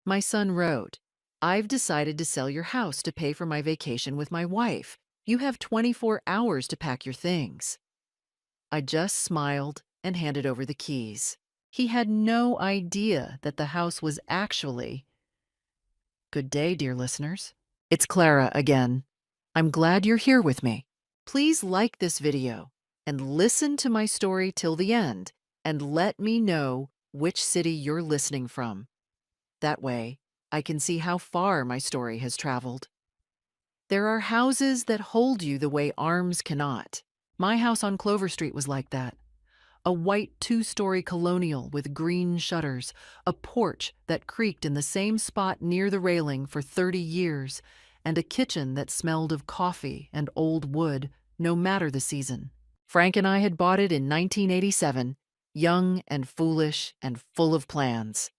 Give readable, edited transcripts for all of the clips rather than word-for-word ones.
My son wrote, "I've decided to sell your house to pay for my vacation with my wife. You have 24 hours to pack your things." I just smiled and handed over the keys. He had no idea that the house was actually— Good day, dear listeners. It's Clara again. I'm glad you're here with me. Please like this video and listen to my story till the end and let me know which city you're listening from. That way, I can see how far my story has traveled. There are houses that hold you the way arms cannot. My house on Clover Street was like that. A white two-story colonial with green shutters, a porch that creaked in the same spot near the railing for 30 years, and a kitchen that smelled of coffee and old wood, no matter the season. Frank and I had bought it in 1987, young and foolish and full of plans.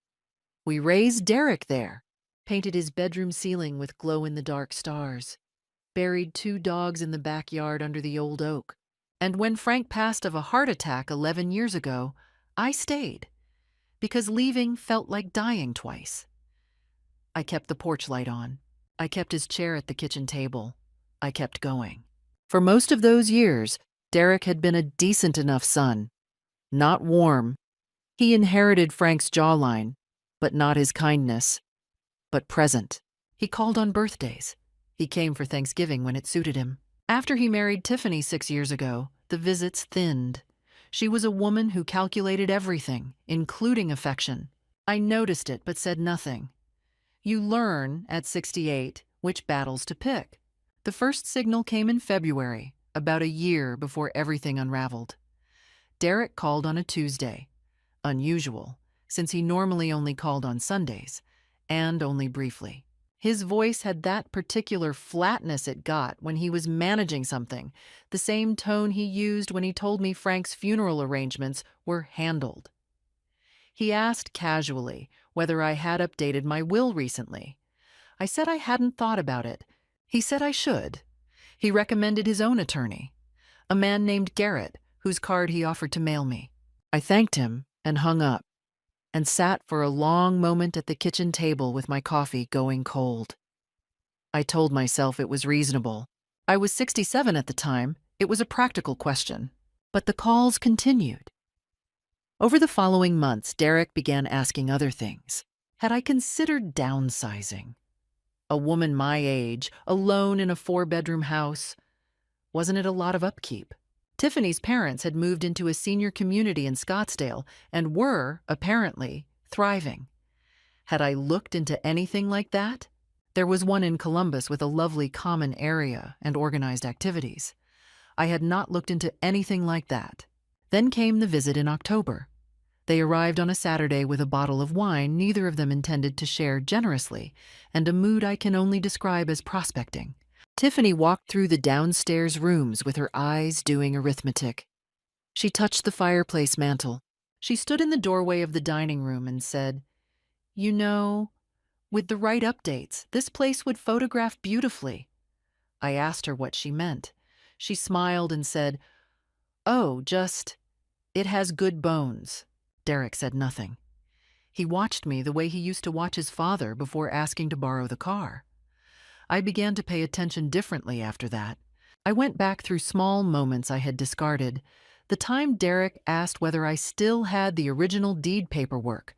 We raised Derek there, painted his bedroom ceiling with glow-in-the-dark stars, buried 2 dogs in the backyard under the old oak. And when Frank passed of a heart attack 11 years ago, I stayed, because leaving felt like dying twice. I kept the porch light on. I kept his chair at the kitchen table. I kept going. For most of those years, Derek had been a decent enough son. Not warm. He inherited Frank's jawline, but not his kindness. But present. He called on birthdays. He came for Thanksgiving when it suited him. After he married Tiffany 6 years ago, the visits thinned. She was a woman who calculated everything, including affection. I noticed it but said nothing. You learn, at 68, which battles to pick. The first signal came in February, about a year before everything unraveled. Derek called on a Tuesday. Unusual, since he normally only called on Sundays, and only briefly. His voice had that particular flatness it got when he was managing something, the same tone he used when he told me Frank's funeral arrangements were handled. He asked casually whether I had updated my will recently. I said I hadn't thought about it. He said I should. He recommended his own attorney, a man named Garrett, whose card he offered to mail me. I thanked him and hung up, and sat for a long moment at the kitchen table with my coffee going cold. I told myself it was reasonable. I was 67 at the time. It was a practical question. But the calls continued. Over the following months, Derek began asking other things. Had I considered downsizing? A woman my age, alone in a 4-bedroom house. Wasn't it a lot of upkeep? Tiffany's parents had moved into a senior community in Scottsdale and were, apparently, thriving. Had I looked into anything like that? There was one in Columbus with a lovely common area and organized activities. I had not looked into anything like that. Then came the visit in October. They arrived on a Saturday with a bottle of wine neither of them intended to share generously, and a mood I can only describe as prospecting. Tiffany walked through the downstairs rooms with her eyes doing arithmetic. She touched the fireplace mantel. She stood in the doorway of the dining room and said, "You know, with the right updates, this place would photograph beautifully." I asked her what she meant. She smiled and said, "Oh, just, it has good bones." Derek said nothing. He watched me the way he used to watch his father before asking to borrow the car. I began to pay attention differently after that. I went back through small moments I had discarded. The time Derek asked whether I still had the original deed paperwork,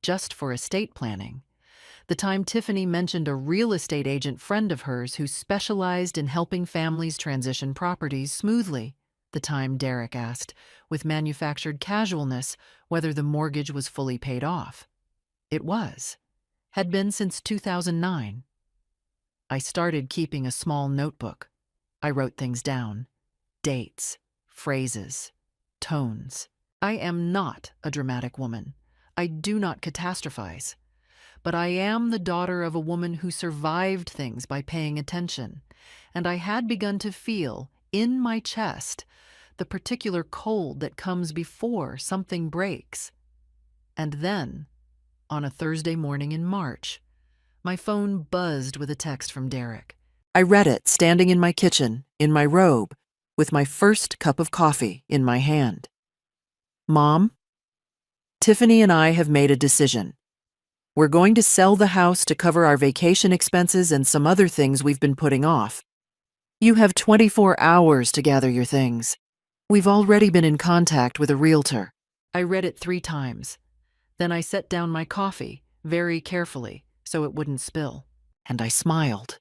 just for estate planning. The time Tiffany mentioned a real estate agent friend of hers who specialized in helping families transition properties smoothly. The time Derek asked, with manufactured casualness, whether the mortgage was fully paid off. It was. Had been since 2009. I started keeping a small notebook. I wrote things down. Dates, phrases, tones. I am not a dramatic woman. I do not catastrophize. But I am the daughter of a woman who survived things by paying attention, and I had begun to feel, in my chest, the particular cold that comes before something breaks. And then, on a Thursday morning in March, my phone buzzed with a text from Derek. I read it standing in my kitchen, in my robe, with my first cup of coffee in my hand. "Mom, Tiffany and I have made a decision. We're going to sell the house to cover our vacation expenses and some other things we've been putting off. You have 24 hours to gather your things. We've already been in contact with a realtor. I read it 3 times. Then I set down my coffee, very carefully, so it wouldn't spill. And I smiled.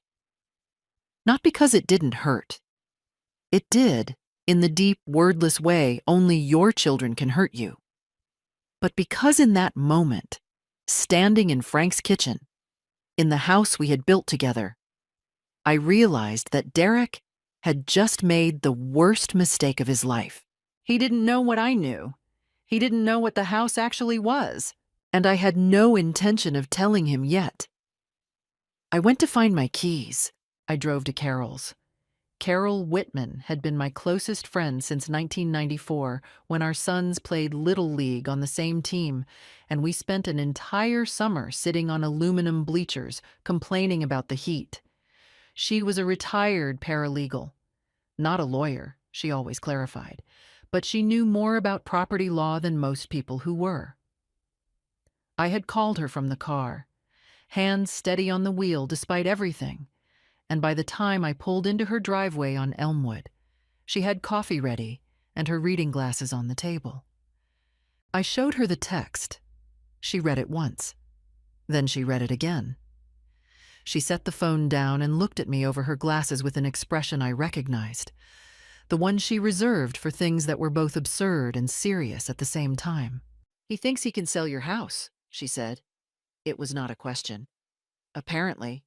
Not because it didn't hurt. It did, in the deep, wordless way only your children can hurt you. But because in that moment, standing in Frank's kitchen, in the house we had built together, I realized that Derek had just made the worst mistake of his life. He didn't know what I knew. He didn't know what the house actually was, and I had no intention of telling him yet. I went to find my keys. I drove to Carol's. Carol Whitman had been my closest friend since 1994, when our sons played Little League on the same team, and we spent an entire summer sitting on aluminum bleachers, complaining about the heat. She was a retired paralegal. Not a lawyer, she always clarified, but she knew more about property law than most people who were. I had called her from the car, hands steady on the wheel despite everything, and by the time I pulled into her driveway on Elmwood, she had coffee ready and her reading glasses on the table. I showed her the text. She read it once. Then she read it again. She set the phone down and looked at me over her glasses with an expression I recognized, the one she reserved for things that were both absurd and serious at the same time. "He thinks he can sell your house," she said. It was not a question. "Apparently.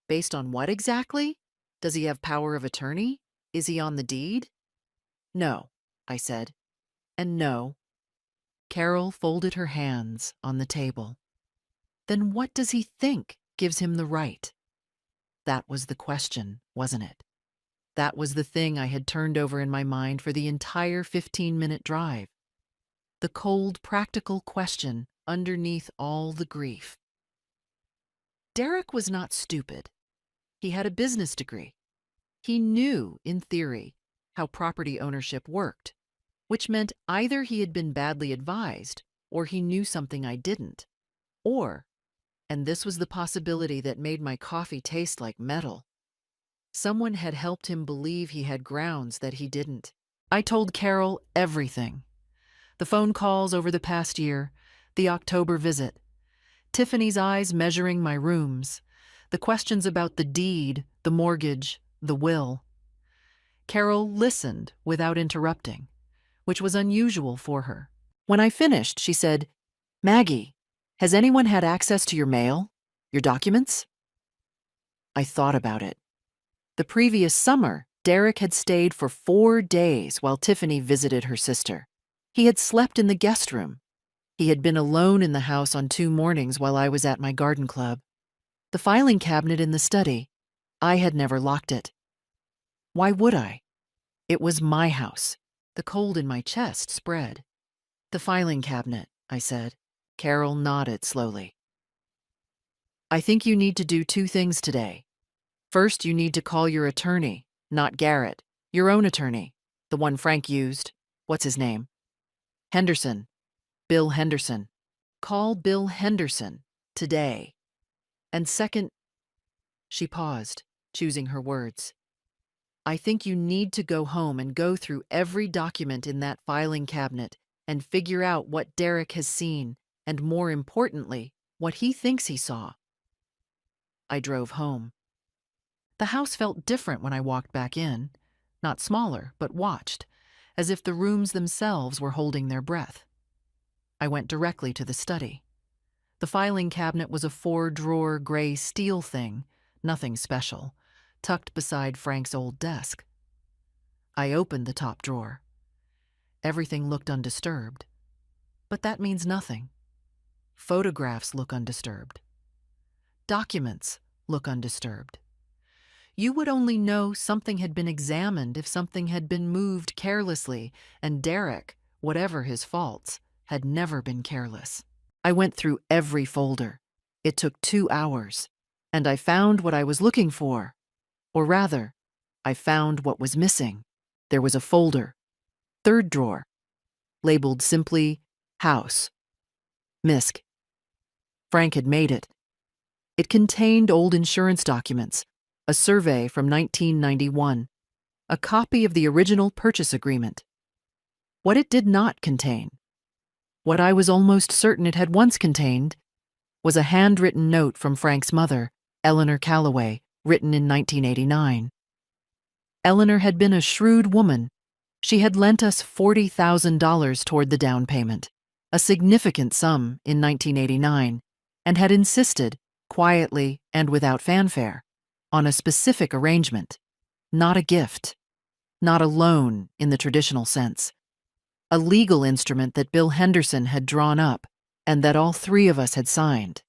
Based on what exactly? Does he have power of attorney? Is he on the deed?" "No," I said. "And no." Carol folded her hands on the table. "Then what does he think gives him the right?" That was the question, wasn't it? That was the thing I had turned over in my mind for the entire 15-minute drive. The cold, practical question underneath all the grief. Derek was not stupid. He had a business degree. He knew, in theory, how property ownership worked, which meant either he had been badly advised or he knew something I didn't, or, and this was the possibility that made my coffee taste like metal, someone had helped him believe he had grounds that he didn't. I told Carol everything. The phone calls over the past year, the October visit, Tiffany's eyes measuring my rooms, the questions about the deed, the mortgage, the will. Carol listened without interrupting, which was unusual for her. When I finished, she said, "Maggie, has anyone had access to your mail? Your documents?" I thought about it. The previous summer, Derek had stayed for 4 days while Tiffany visited her sister. He had slept in the guest room. He had been alone in the house on 2 mornings while I was at my garden club. The filing cabinet in the study, I had never locked it. Why would I? It was my house. The cold in my chest spread. "The filing cabinet," I said. Carol nodded slowly. "I think you need to do 2 things today. First, you need to call your attorney, not Garrett, your own attorney, the one Frank used. What's his name? Henderson. Bill Henderson. Call Bill Henderson today. And second," she paused, choosing her words, "I think you need to go home and go through every document in that filing cabinet and figure out what Derek has seen, and more importantly, what he thinks he saw." I drove home. The house felt different when I walked back in, not smaller, but watched, as if the rooms themselves were holding their breath. I went directly to the study. The filing cabinet was a 4-drawer gray steel thing, nothing special, tucked beside Frank's old desk. I opened the top drawer. Everything looked undisturbed. But that means nothing. Photographs look undisturbed. Documents look undisturbed. You would only know something had been examined if something had been moved carelessly, and Derek, whatever his faults, had never been careless. I went through every folder. It took 2 hours, and I found what I was looking for. Or rather, I found what was missing. There was a folder, 3rd drawer, labeled simply House. Misk. Frank had made it. It contained old insurance documents, a survey from 1991, a copy of the original purchase agreement. What it did not contain, what I was almost certain it had once contained, was a handwritten note from Frank's mother, Eleanor Calloway, written in 1989. Eleanor had been a shrewd woman. She had lent us $40,000 toward the down payment, a significant sum in 1989, and had insisted, quietly and without fanfare, on a specific arrangement, not a gift, not a loan in the traditional sense, a legal instrument that Bill Henderson had drawn up and that all three of us had signed,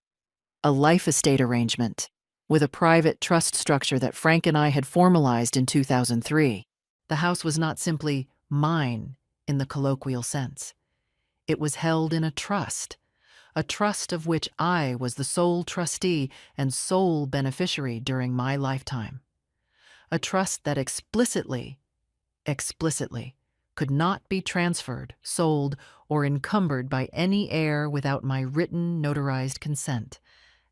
a life estate arrangement with a private trust structure that Frank and I had formalized in 2003. The house was not simply mine in the colloquial sense. It was held in a trust of which I was the sole trustee and sole beneficiary during my lifetime. A trust that explicitly, could not be transferred, sold, or encumbered by any heir without my written, notarized consent,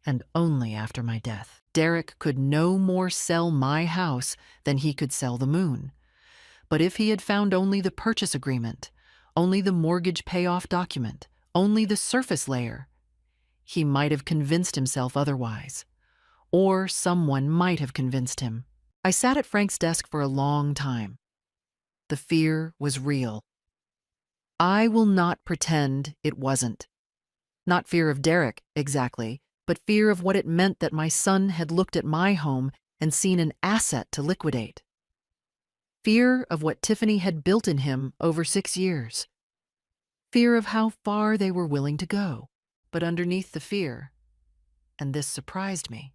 and only after my death. Derek could no more sell my house than he could sell the moon. But if he had found only the purchase agreement, only the mortgage payoff document, only the surface layer, he might have convinced himself otherwise. Or someone might have convinced him. I sat at Frank's desk for a long time. The fear was real. I will not pretend it wasn't. Not fear of Derek, exactly, but fear of what it meant that my son had looked at my home and seen an asset to liquidate. Fear of what Tiffany had built in him over 6 years. Fear of how far they were willing to go. But underneath the fear, and this surprised me,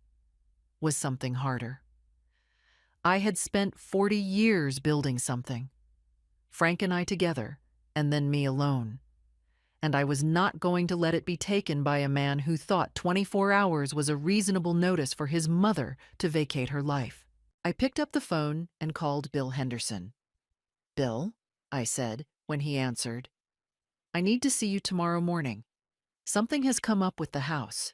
was something harder. I had spent 40 years building something. Frank and I together, and then me alone. And I was not going to let it be taken by a man who thought 24 hours was a reasonable notice for his mother to vacate her life. I picked up the phone and called Bill Henderson. "Bill," I said when he answered, "I need to see you tomorrow morning. Something has come up with the house.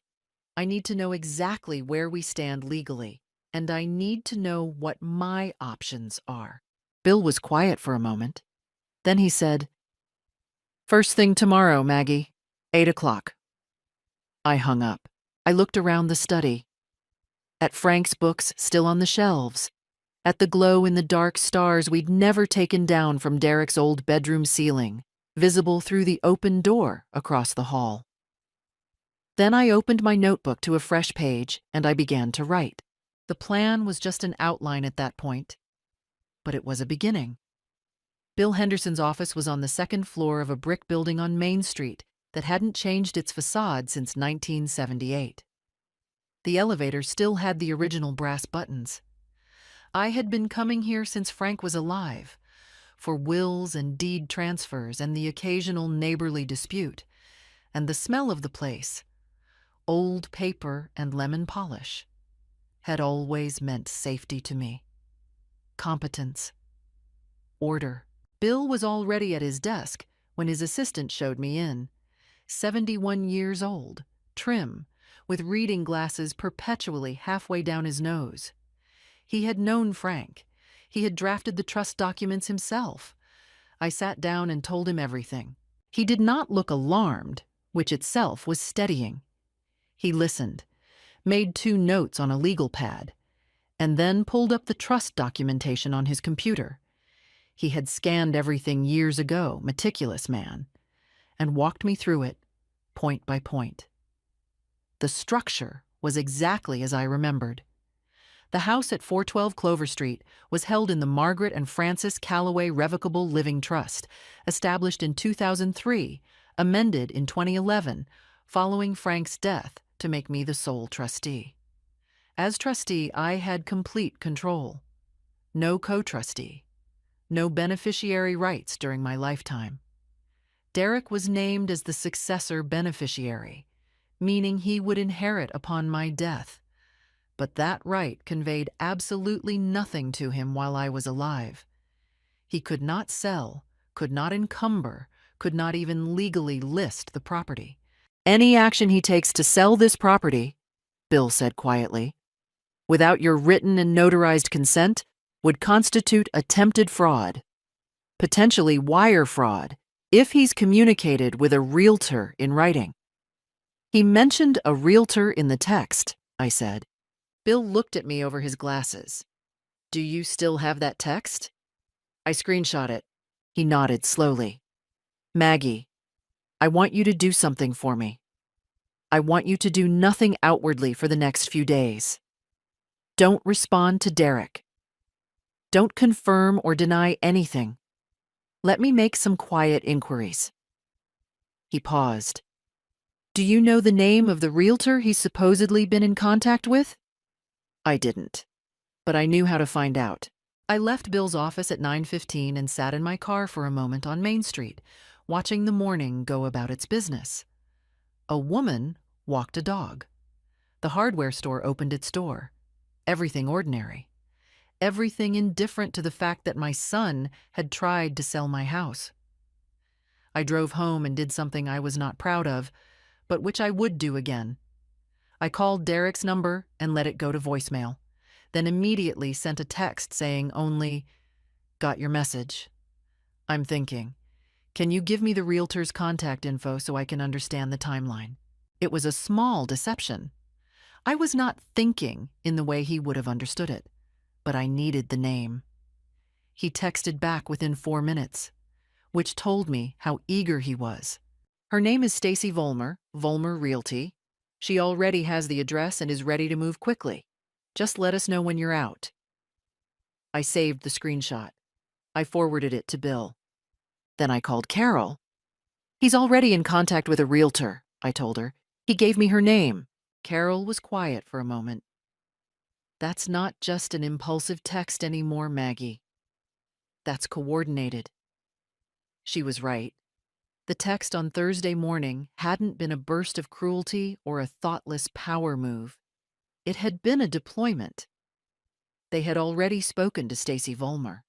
I need to know exactly where we stand legally, and I need to know what my options are." Bill was quiet for a moment. Then he said, "First thing tomorrow, Maggie, 8 o'clock. I hung up. I looked around the study. At Frank's books still on the shelves. At the glow in the dark stars we'd never taken down from Derek's old bedroom ceiling, visible through the open door across the hall. Then I opened my notebook to a fresh page and I began to write. The plan was just an outline at that point, but it was a beginning. Bill Henderson's office was on the second floor of a brick building on Main Street that hadn't changed its facade since 1978. The elevator still had the original brass buttons. I had been coming here since Frank was alive, for wills and deed transfers and the occasional neighborly dispute, and the smell of the place, old paper and lemon polish, had always meant safety to me. Competence. Order. Bill was already at his desk when his assistant showed me in. 71 years old, trim, with reading glasses perpetually halfway down his nose. He had known Frank. He had drafted the trust documents himself. I sat down and told him everything. He did not look alarmed, which itself was steadying. He listened, made 2 notes on a legal pad, and then pulled up the trust documentation on his computer. He had scanned everything years ago, meticulous man, and walked me through it, point by point. The structure was exactly as I remembered. The house at 412 Clover Street was held in the Margaret and Francis Calloway Revocable Living Trust, established in 2003, amended in 2011, following Frank's death to make me the sole trustee. As trustee, I had complete control. No co-trustee. No beneficiary rights during my lifetime. Derek was named as the successor beneficiary, meaning he would inherit upon my death. But that right conveyed absolutely nothing to him while I was alive. He could not sell, could not encumber, could not even legally list the property. Any action he takes to sell this property, Bill said quietly, without your written and notarized consent, would constitute attempted fraud, potentially wire fraud, if he's communicated with a realtor in writing. He mentioned a realtor in the text, I said. Bill looked at me over his glasses. Do you still have that text? I screenshot it. He nodded slowly. Maggie, I want you to do something for me. I want you to do nothing outwardly for the next few days. Don't respond to Derek. Don't confirm or deny anything. Let me make some quiet inquiries. He paused. Do you know the name of the realtor he's supposedly been in contact with? I didn't, but I knew how to find out. I left Bill's office at 9:15 and sat in my car for a moment on Main Street, watching the morning go about its business. A woman walked a dog. The hardware store opened its door. Everything ordinary. Everything indifferent to the fact that my son had tried to sell my house. I drove home and did something I was not proud of, but which I would do again. I called Derek's number and let it go to voicemail, then immediately sent a text saying only, "Got your message. I'm thinking. Can you give me the realtor's contact info so I can understand the timeline?" It was a small deception. I was not thinking in the way he would have understood it, but I needed the name. He texted back within 4 minutes, which told me how eager he was. Her name is Stacy Vollmer, Vollmer Realty. She already has the address and is ready to move quickly. Just let us know when you're out. I saved the screenshot. I forwarded it to Bill. Then I called Carol. He's already in contact with a realtor, I told her. He gave me her name. Carol was quiet for a moment. That's not just an impulsive text anymore, Maggie. That's coordinated. She was right. The text on Thursday morning hadn't been a burst of cruelty or a thoughtless power move. It had been a deployment. They had already spoken to Stacy Vollmer.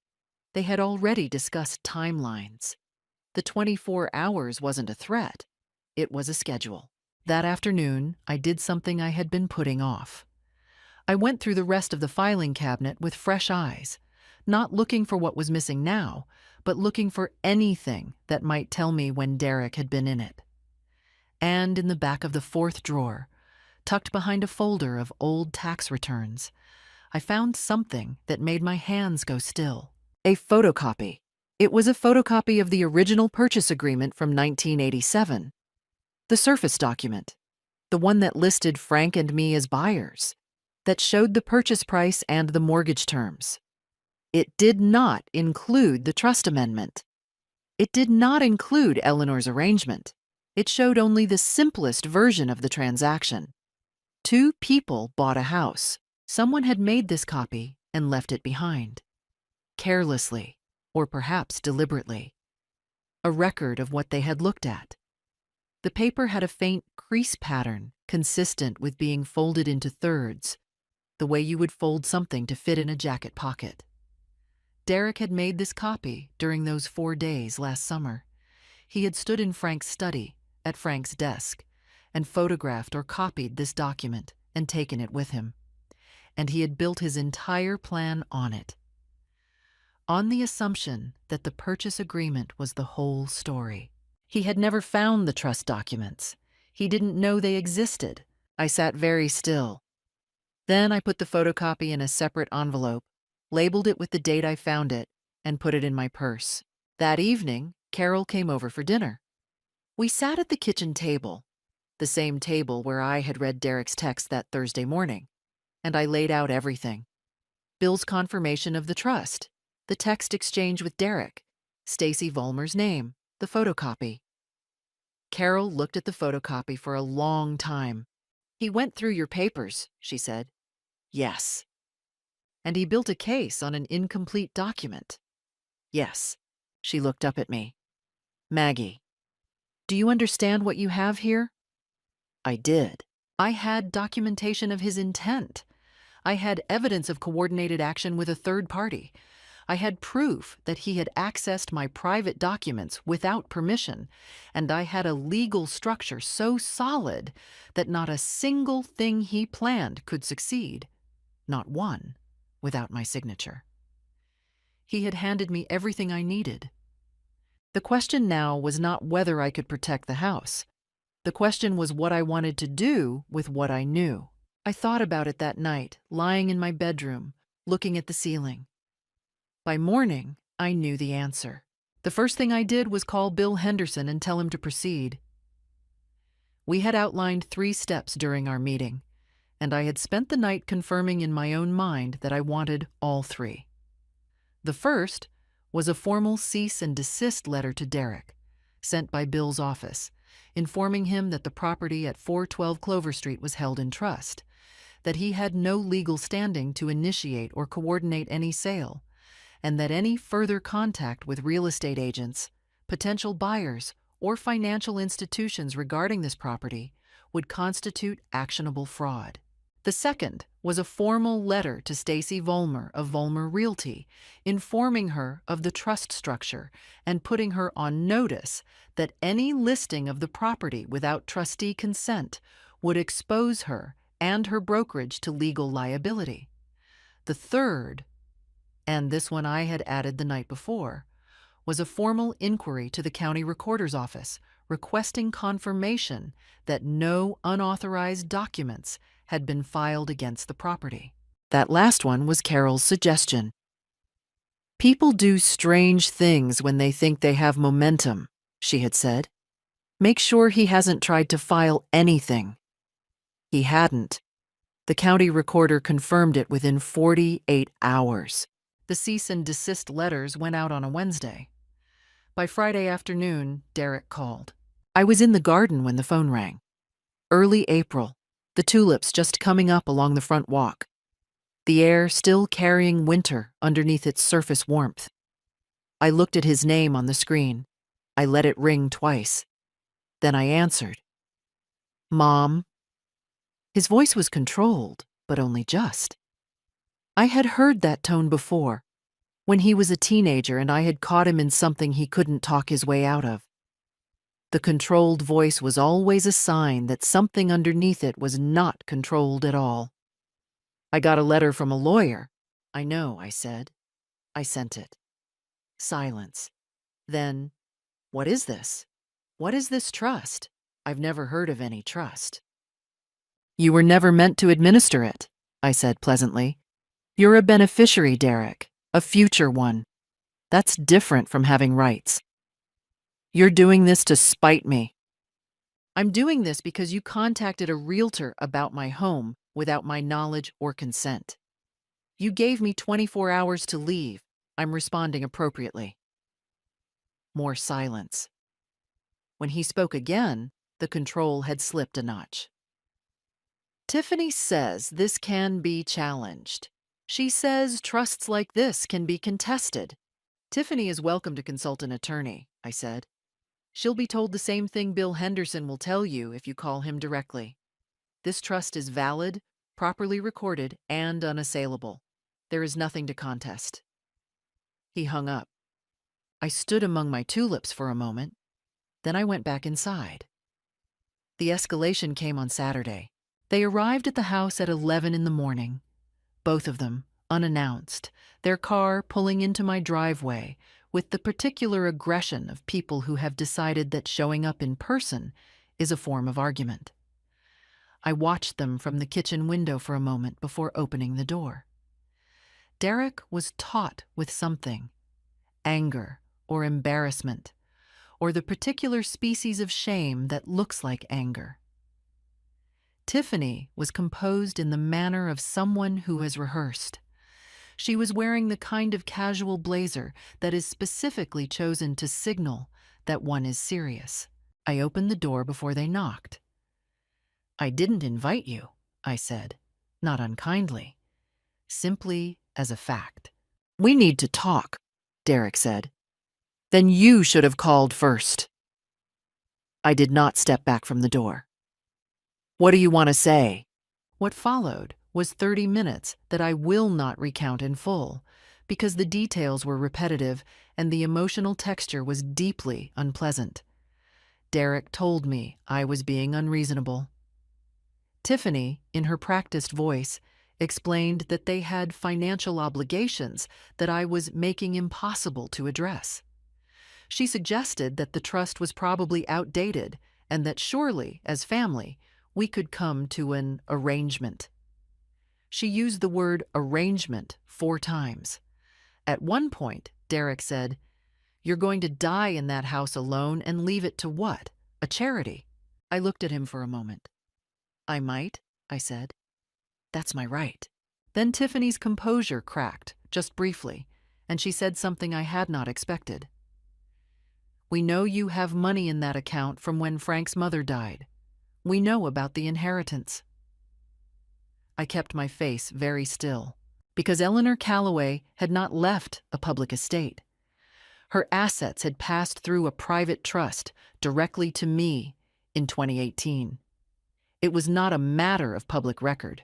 They had already discussed timelines. The 24 hours wasn't a threat. It was a schedule. That afternoon, I did something I had been putting off. I went through the rest of the filing cabinet with fresh eyes, not looking for what was missing now, but looking for anything that might tell me when Derek had been in it. And in the back of the 4th drawer, tucked behind a folder of old tax returns, I found something that made my hands go still. A photocopy. It was a photocopy of the original purchase agreement from 1987. The surface document, the one that listed Frank and me as buyers, that showed the purchase price and the mortgage terms. It did not include the trust amendment. It did not include Eleanor's arrangement. It showed only the simplest version of the transaction. 2 people bought a house. Someone had made this copy and left it behind. Carelessly, or perhaps deliberately. A record of what they had looked at. The paper had a faint crease pattern consistent with being folded into thirds, the way you would fold something to fit in a jacket pocket. Derek had made this copy during those 4 days last summer. He had stood in Frank's study, at Frank's desk, and photographed or copied this document and taken it with him. And he had built his entire plan on it. On the assumption that the purchase agreement was the whole story. He had never found the trust documents. He didn't know they existed. I sat very still. Then I put the photocopy in a separate envelope, labeled it with the date I found it, and put it in my purse. That evening, Carol came over for dinner. We sat at the kitchen table, the same table where I had read Derek's text that Thursday morning, and I laid out everything. Bill's confirmation of the trust, the text exchange with Derek, Stacy Vollmer's name, the photocopy. Carol looked at the photocopy for a long time. "He went through your papers," she said. "Yes." "And he built a case on an incomplete document." "Yes." She looked up at me. "Maggie, do you understand what you have here?" I did. I had documentation of his intent. I had evidence of coordinated action with a third party. I had proof that he had accessed my private documents without permission, and I had a legal structure so solid that not a single thing he planned could succeed, not one, without my signature. He had handed me everything I needed. The question now was not whether I could protect the house. The question was what I wanted to do with what I knew. I thought about it that night, lying in my bedroom, looking at the ceiling. By morning, I knew the answer. The first thing I did was call Bill Henderson and tell him to proceed. We had outlined 3 steps during our meeting, and I had spent the night confirming in my own mind that I wanted all 3. The first was a formal cease and desist letter to Derek, sent by Bill's office, informing him that the property at 412 Clover Street was held in trust, that he had no legal standing to initiate or coordinate any sale, and that any further contact with real estate agents, potential buyers, or financial institutions regarding this property would constitute actionable fraud. The second was a formal letter to Stacy Vollmer of Vollmer Realty, informing her of the trust structure and putting her on notice that any listing of the property without trustee consent would expose her and her brokerage to legal liability. The third, and this one I had added the night before, was a formal inquiry to the county recorder's office requesting confirmation that no unauthorized documents had been filed against the property. That last one was Carol's suggestion. People do strange things when they think they have momentum, she had said. Make sure he hasn't tried to file anything. He hadn't. The county recorder confirmed it within 48 hours. The cease and desist letters went out on a Wednesday. By Friday afternoon, Derek called. I was in the garden when the phone rang. Early April, the tulips just coming up along the front walk. The air still carrying winter underneath its surface warmth. I looked at his name on the screen. I let it ring twice. Then I answered. Mom. His voice was controlled, but only just. I had heard that tone before, when he was a teenager and I had caught him in something he couldn't talk his way out of. The controlled voice was always a sign that something underneath it was not controlled at all. I got a letter from a lawyer. I know, I said. I sent it. Silence. Then, what is this? What is this trust? I've never heard of any trust. You were never meant to administer it, I said pleasantly. You're a beneficiary, Derek, a future one. That's different from having rights. You're doing this to spite me. I'm doing this because you contacted a realtor about my home without my knowledge or consent. You gave me 24 hours to leave. I'm responding appropriately. More silence. When he spoke again, the control had slipped a notch. Tiffany says this can be challenged. She says trusts like this can be contested. Tiffany is welcome to consult an attorney, I said. She'll be told the same thing Bill Henderson will tell you if you call him directly. This trust is valid, properly recorded, and unassailable. There is nothing to contest. He hung up. I stood among my tulips for a moment. Then I went back inside. The escalation came on Saturday. They arrived at the house at 11 in the morning. Both of them, unannounced, their car pulling into my driveway with the particular aggression of people who have decided that showing up in person is a form of argument. I watched them from the kitchen window for a moment before opening the door. Derek was taut with something, anger or embarrassment, or the particular species of shame that looks like anger. Tiffany was composed in the manner of someone who has rehearsed. She was wearing the kind of casual blazer that is specifically chosen to signal that one is serious. I opened the door before they knocked. I didn't invite you, I said, not unkindly, simply as a fact. We need to talk, Derek said. Then you should have called first. I did not step back from the door. What do you want to say? What followed was 30 minutes that I will not recount in full, because the details were repetitive and the emotional texture was deeply unpleasant. Derek told me I was being unreasonable. Tiffany, in her practiced voice, explained that they had financial obligations that I was making impossible to address. She suggested that the trust was probably outdated and that surely, as family, we could come to an arrangement. She used the word arrangement 4 times. At one point, Derek said, "You're going to die in that house alone and leave it to what? A charity?" I looked at him for a moment. "I might," I said. "That's my right." Then Tiffany's composure cracked, just briefly, and she said something I had not expected. "We know you have money in that account from when Frank's mother died. We know about the inheritance." I kept my face very still, because Eleanor Calloway had not left a public estate. Her assets had passed through a private trust directly to me in 2018. It was not a matter of public record.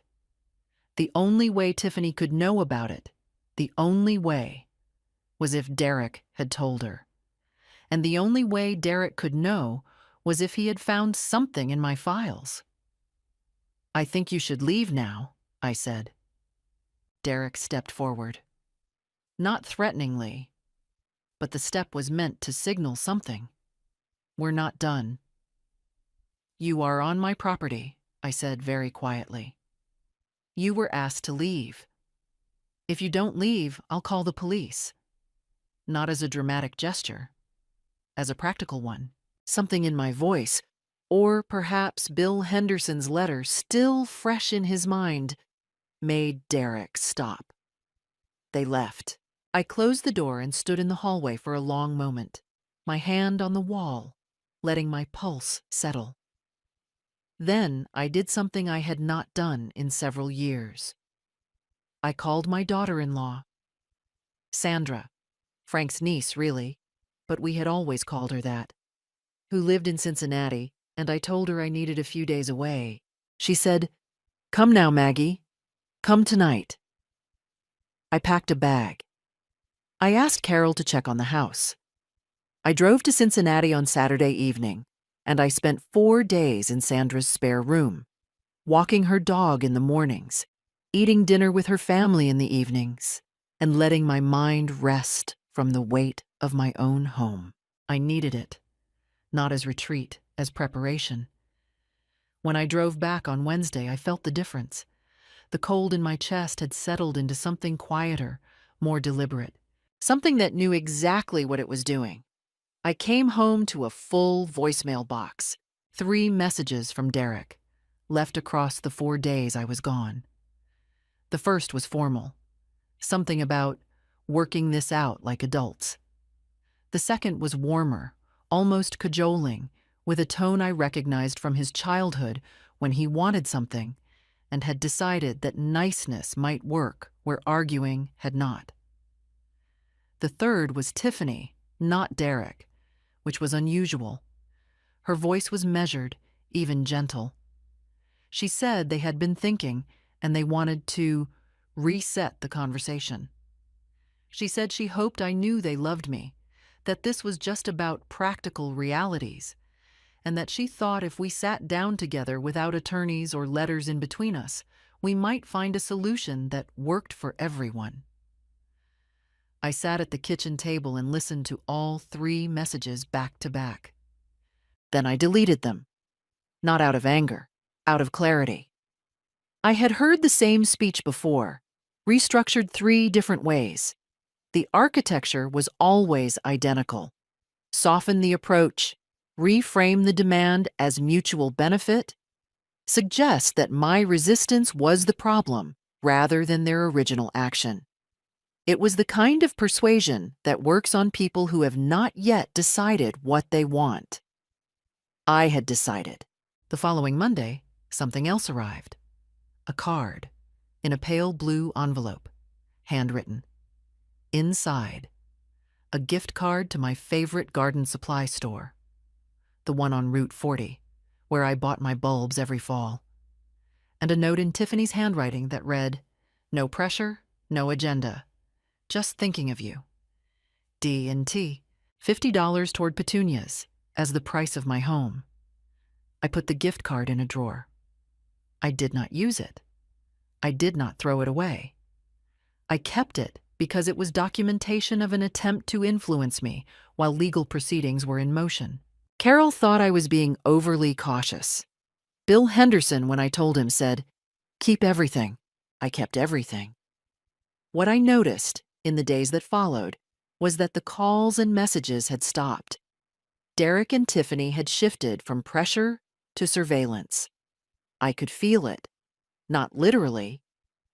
The only way Tiffany could know about it, the only way, was if Derek had told her. And the only way Derek could know was if he had found something in my files. "I think you should leave now," I said. Derek stepped forward. Not threateningly, but the step was meant to signal something. "We're not done." "You are on my property," I said very quietly. "You were asked to leave. If you don't leave, I'll call the police." Not as a dramatic gesture, as a practical one. Something in my voice, or perhaps Bill Henderson's letter still fresh in his mind, made Derek stop. They left. I closed the door and stood in the hallway for a long moment, my hand on the wall, letting my pulse settle. Then I did something I had not done in several years. I called my daughter-in-law, Sandra, Frank's niece, really, but we had always called her that, who lived in Cincinnati, and I told her I needed a few days away. She said, "Come now, Maggie. Come tonight." I packed a bag. I asked Carol to check on the house. I drove to Cincinnati on Saturday evening, and I spent 4 days in Sandra's spare room, walking her dog in the mornings, eating dinner with her family in the evenings, and letting my mind rest from the weight of my own home. I needed it, not as retreat, as preparation. When I drove back on Wednesday, I felt the difference. The cold in my chest had settled into something quieter, more deliberate, something that knew exactly what it was doing. I came home to a full voicemail box, 3 messages from Derek, left across the 4 days I was gone. The first was formal, something about working this out like adults. The second was warmer, almost cajoling, with a tone I recognized from his childhood when he wanted something and had decided that niceness might work where arguing had not. The third was Tiffany, not Derek, which was unusual. Her voice was measured, even gentle. She said they had been thinking and they wanted to reset the conversation. She said she hoped I knew they loved me, that this was just about practical realities, and that she thought if we sat down together without attorneys or letters in between us, we might find a solution that worked for everyone. I sat at the kitchen table and listened to all 3 messages back to back. Then I deleted them, not out of anger, out of clarity. I had heard the same speech before, restructured 3 different ways. The architecture was always identical. Soften the approach, reframe the demand as mutual benefit, suggest that my resistance was the problem rather than their original action. It was the kind of persuasion that works on people who have not yet decided what they want. I had decided. The following Monday, something else arrived. A card, in a pale blue envelope, handwritten. Inside, a gift card to my favorite garden supply store, the one on Route 40, where I bought my bulbs every fall, and a note in Tiffany's handwriting that read, "No pressure, no agenda. Just thinking of you. D&T. $50 toward petunias as the price of my home. I put the gift card in a drawer. I did not use it. I did not throw it away. I kept it because it was documentation of an attempt to influence me while legal proceedings were in motion. Carol thought I was being overly cautious. Bill Henderson, when I told him, said, "Keep everything." I kept everything. What I noticed in the days that followed was that the calls and messages had stopped. Derek and Tiffany had shifted from pressure to surveillance. I could feel it, not literally,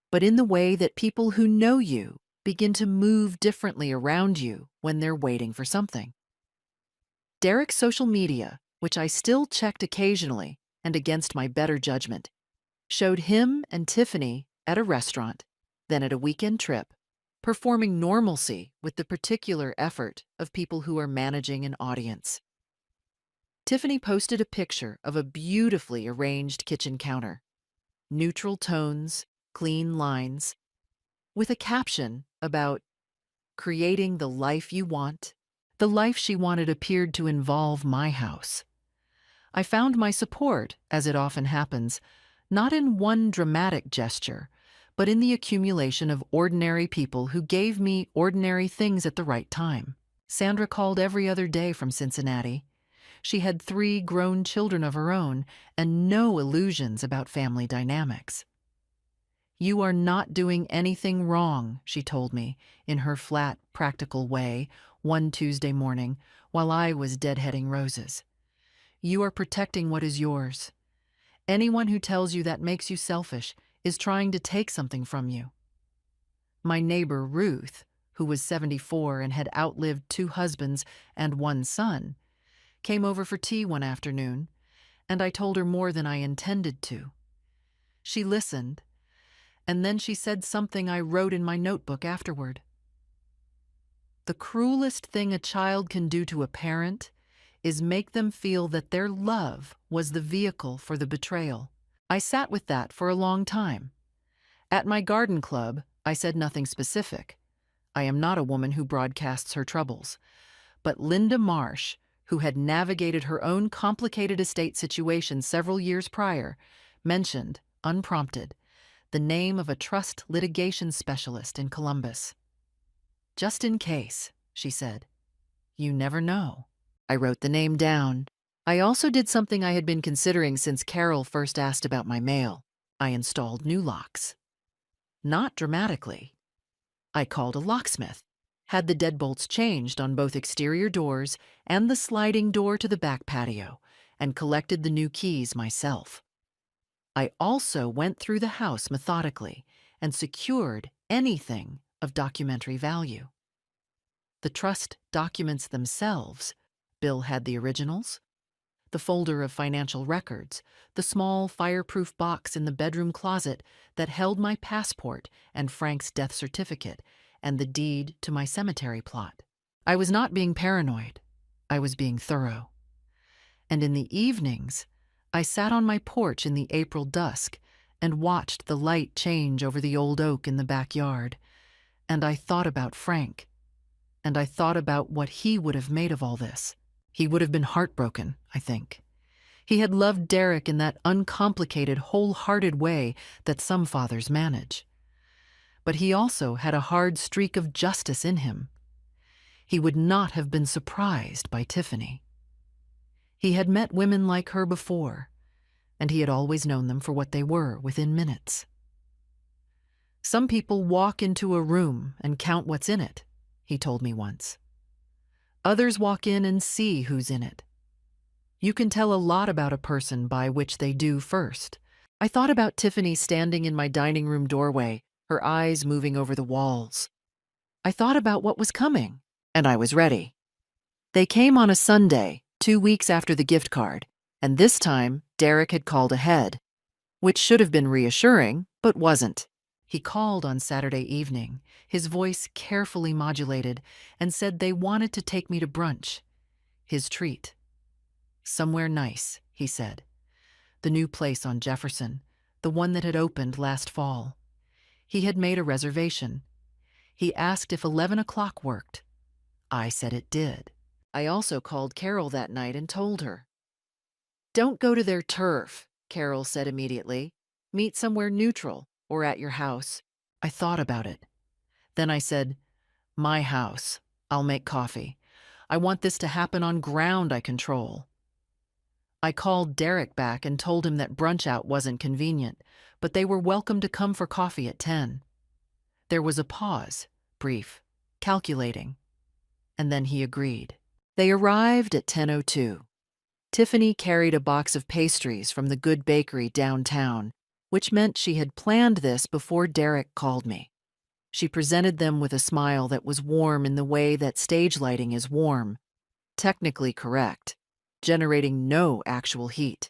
but in the way that people who know you begin to move differently around you when they're waiting for something. Derek's social media, which I still checked occasionally and against my better judgment, showed him and Tiffany at a restaurant, then at a weekend trip, performing normalcy with the particular effort of people who are managing an audience. Tiffany posted a picture of a beautifully arranged kitchen counter, neutral tones, clean lines, with a caption about creating the life you want. The life she wanted appeared to involve my house. I found my support, as it often happens, not in one dramatic gesture, but in the accumulation of ordinary people who gave me ordinary things at the right time. Sandra called every other day from Cincinnati. She had 3 grown children of her own and no illusions about family dynamics. "You are not doing anything wrong," she told me in her flat, practical way one Tuesday morning while I was deadheading roses. "You are protecting what is yours. Anyone who tells you that makes you selfish is trying to take something from you." My neighbor Ruth, who was 74 and had outlived 2 husbands and 1 son, came over for tea one afternoon, and I told her more than I intended to. She listened, and then she said something I wrote in my notebook afterward. "The cruelest thing a child can do to a parent is make them feel that their love was the vehicle for the betrayal." I sat with that for a long time. At my garden club, I said nothing specific. I am not a woman who broadcasts her troubles. But Linda Marsh, who had navigated her own complicated estate situation several years prior, mentioned, unprompted, the name of a trust litigation specialist in Columbus. "Just in case," she said. "You never know." I wrote the name down. I also did something I had been considering since Carol first asked about my mail. I installed new locks. Not dramatically. I called a locksmith, had the deadbolts changed on both exterior doors and the sliding door to the back patio, and collected the new keys myself. I also went through the house methodically and secured anything of documentary value. The trust documents themselves. Bill had the originals, the folder of financial records, the small fireproof box in the bedroom closet that held my passport and Frank's death certificate, and the deed to my cemetery plot. I was not being paranoid. I was being thorough. And in the evenings, I sat on my porch in the April dusk and watched the light change over the old oak in the backyard, and I thought about Frank. And I thought about what he would have made of all this. He would have been heartbroken, I think. He had loved Derek in that uncomplicated, wholehearted way that some fathers manage. But he also had a hard streak of justice in him. He would not have been surprised by Tiffany. He had met women like her before, and he had always known them for what they were within minutes. "Some people walk into a room and count what's in it," he told me once. "Others walk in and see who's in it. You can tell a lot about a person by which they do first." I thought about Tiffany standing in my dining room doorway, her eyes moving over the walls. I thought about what was coming, and I was ready. They came on a Sunday, 2 weeks after the gift card, and this time Derek had called ahead, which should have been reassuring, but wasn't. He called on Saturday evening, his voice carefully modulated, and said they wanted to take me to brunch. His treat. "Somewhere nice," he said. The new place on Jefferson, the one that had opened last fall. He had made a reservation. He asked if 11 o'clock worked. I said it did. I also called Carol that night and told her. Don't go to their turf, Carol said immediately. Meet somewhere neutral or at your house. I thought about it. Then I said, my house. I'll make coffee. I want this to happen on ground I control. I called Derek back and told him that brunch out wasn't convenient, but they were welcome to come for coffee at 10. There was a pause, brief, calculating, and then he agreed. They arrived at 10:02. Tiffany carried a box of pastries from the Good Bakery downtown, which meant she had planned this before Derek called me. She presented them with a smile that was warm in the way that stage lighting is warm, technically correct, generating no actual heat.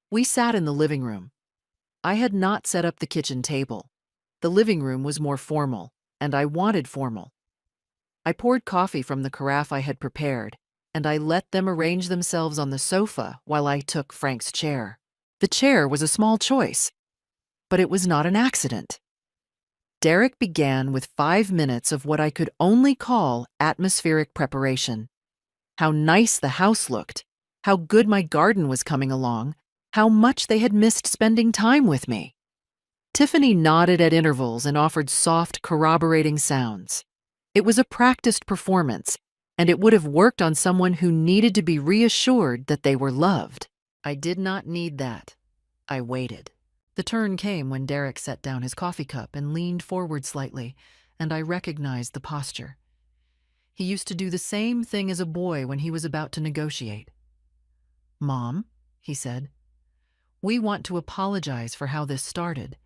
We sat in the living room. I had not set up the kitchen table. The living room was more formal, and I wanted formal. I poured coffee from the carafe I had prepared, and I let them arrange themselves on the sofa while I took Frank's chair. The chair was a small choice, but it was not an accident. Derek began with 5 minutes of what I could only call atmospheric preparation. How nice the house looked, how good my garden was coming along, how much they had missed spending time with me. Tiffany nodded at intervals and offered soft, corroborating sounds. It was a practiced performance, and it would have worked on someone who needed to be reassured that they were loved. I did not need that. I waited. The turn came when Derek set down his coffee cup and leaned forward slightly, and I recognized the posture. He used to do the same thing as a boy when he was about to negotiate. Mom, he said, we want to apologize for how this started.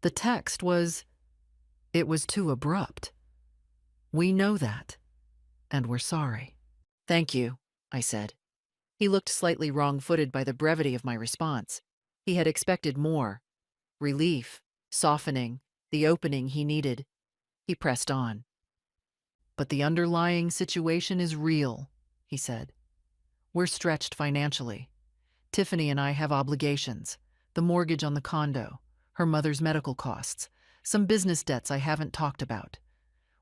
The text was, it was too abrupt. We know that, and we're sorry. Thank you, I said. He looked slightly wrong-footed by the brevity of my response. He had expected more. Relief, softening, the opening he needed. He pressed on. But the underlying situation is real, he said. We're stretched financially. Tiffany and I have obligations, the mortgage on the condo, her mother's medical costs, some business debts I haven't talked about.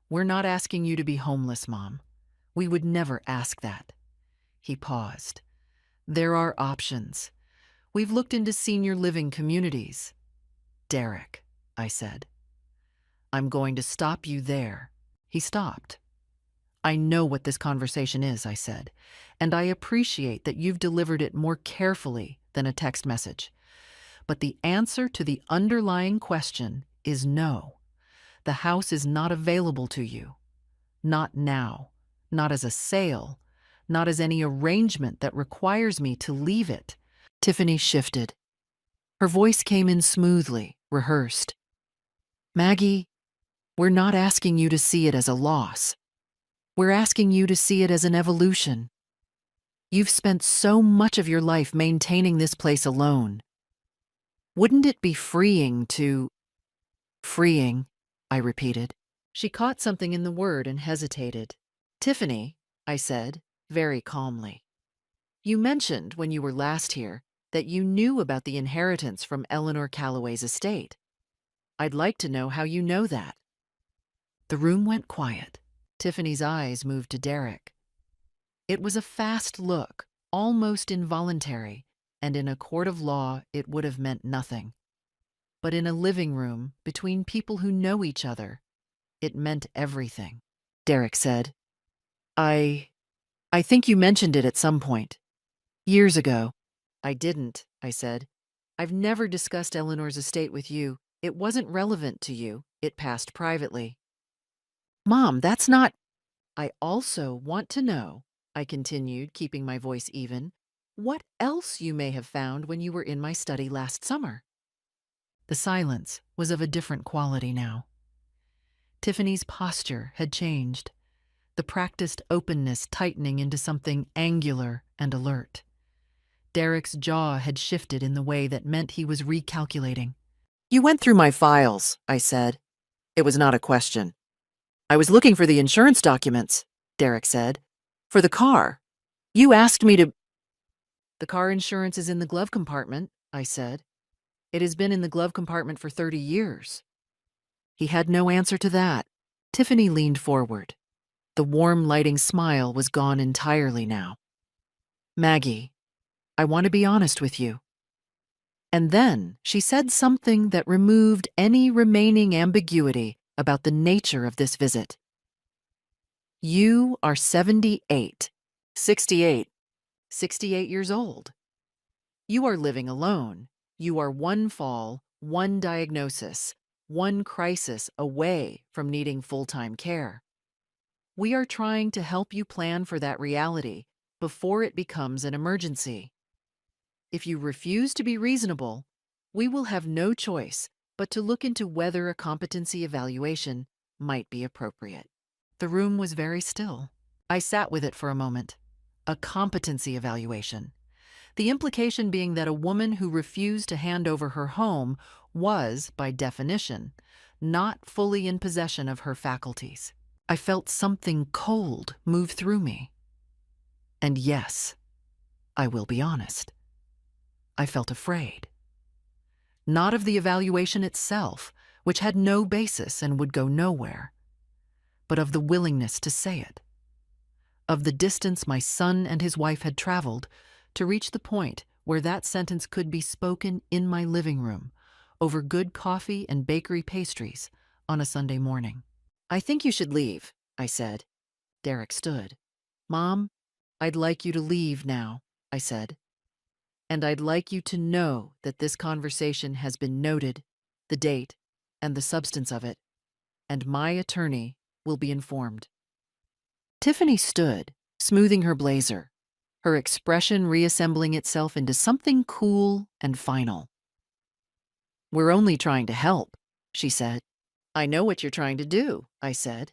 We're not asking you to be homeless, Mom. We would never ask that. He paused. There are options. We've looked into senior living communities. Derek, I said. I'm going to stop you there. He stopped. I know what this conversation is, I said, and I appreciate that you've delivered it more carefully than a text message. But the answer to the underlying question is no. The house is not available to you. Not now. Not as a sale. Not as any arrangement that requires me to leave it. Tiffany shifted. Her voice came in smoothly, rehearsed. Maggie, we're not asking you to see it as a loss. We're asking you to see it as an evolution. You've spent so much of your life maintaining this place alone. Wouldn't it be freeing to... Freeing, I repeated. She caught something in the word and hesitated. Tiffany, I said, very calmly. You mentioned when you were last here that you knew about the inheritance from Eleanor Calloway's estate. I'd like to know how you know that. The room went quiet. Tiffany's eyes moved to Derek. It was a fast look, almost involuntary, and in a court of law it would have meant nothing. But in a living room, between people who know each other, it meant everything. Derek said, I think you mentioned it at some point. Years ago. I didn't, I said. I've never discussed Eleanor's estate with you. It wasn't relevant to you. It passed privately. Mom, that's not... I also want to know, I continued, keeping my voice even, what else you may have found when you were in my study last summer. The silence was of a different quality now. Tiffany's posture had changed, the practiced openness tightening into something angular and alert. Derek's jaw had shifted in the way that meant he was recalculating. You went through my files, I said. It was not a question. I was looking for the insurance documents, Derek said. For the car. You asked me to... The car insurance is in the glove compartment, I said. It has been in the glove compartment for 30 years. He had no answer to that. Tiffany leaned forward. The warm, lighting smile was gone entirely now. Maggie, I want to be honest with you. And then she said something that removed any remaining ambiguity about the nature of this visit. You are 78, 68, 68 years old. You are living alone. You are one fall, one diagnosis, one crisis away from needing full-time care. We are trying to help you plan for that reality before it becomes an emergency. If you refuse to be reasonable, we will have no choice but to look into whether a competency evaluation might be appropriate. The room was very still. I sat with it for a moment. A competency evaluation. The implication being that a woman who refused to hand over her home was, by definition, not fully in possession of her faculties. I felt something cold move through me. And yes, I will be honest, I felt afraid. Not of the evaluation itself, which had no basis and would go nowhere, but of the willingness to say it. Of the distance my son and his wife had traveled to reach the point where that sentence could be spoken in my living room over good coffee and bakery pastries on a Sunday morning. I think you should leave, I said. Derek stood. Mom, I'd like you to leave now, I said. And I'd like you to know that this conversation has been noted, the date, and the substance of it, and my attorney will be informed. Tiffany stood, smoothing her blazer, her expression reassembling itself into something cool and final. We're only trying to help, she said. I know what you're trying to do, I said.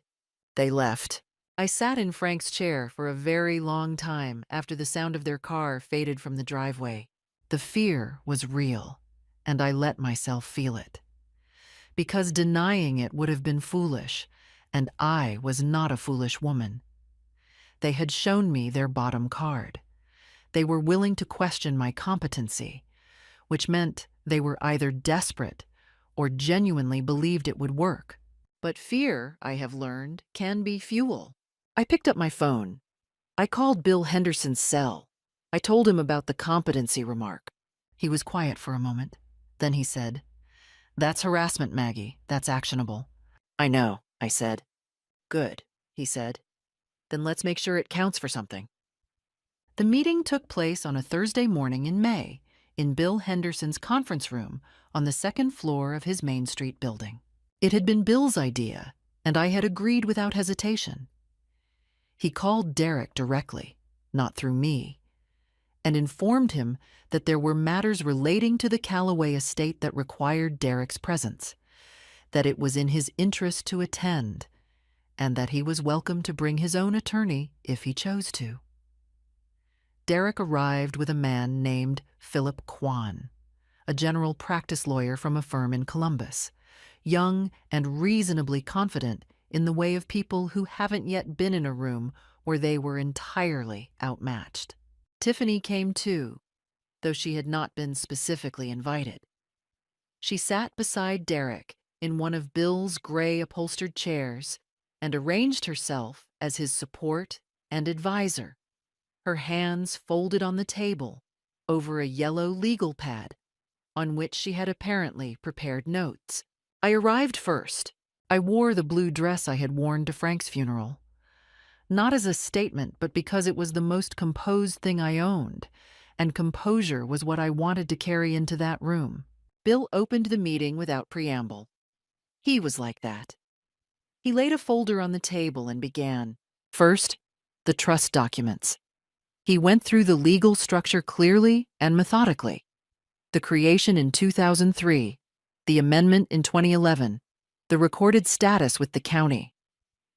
They left. I sat in Frank's chair for a very long time after the sound of their car faded from the driveway. The fear was real, and I let myself feel it. Because denying it would have been foolish, and I was not a foolish woman. They had shown me their bottom card. They were willing to question my competency, which meant they were either desperate or genuinely believed it would work. But fear, I have learned, can be fuel. I picked up my phone. I called Bill Henderson's cell. I told him about the competency remark. He was quiet for a moment. Then he said, That's harassment, Maggie. That's actionable. I know, I said. Good, he said. Then let's make sure it counts for something. The meeting took place on a Thursday morning in May in Bill Henderson's conference room on the second floor of his Main Street building. It had been Bill's idea, and I had agreed without hesitation. He called Derek directly, not through me, and informed him that there were matters relating to the Calloway estate that required Derek's presence, that it was in his interest to attend, and that he was welcome to bring his own attorney if he chose to. Derek arrived with a man named Philip Kwan, a general practice lawyer from a firm in Columbus, young and reasonably confident in the way of people who haven't yet been in a room where they were entirely outmatched. Tiffany came too, though she had not been specifically invited. She sat beside Derek in one of Bill's gray upholstered chairs and arranged herself as his support and advisor, her hands folded on the table over a yellow legal pad on which she had apparently prepared notes. I arrived first. I wore the blue dress I had worn to Frank's funeral. Not as a statement, but because it was the most composed thing I owned, and composure was what I wanted to carry into that room. Bill opened the meeting without preamble. He was like that. He laid a folder on the table and began. First, the trust documents. He went through the legal structure clearly and methodically. The creation in 2003, the amendment in 2011, the recorded status with the county,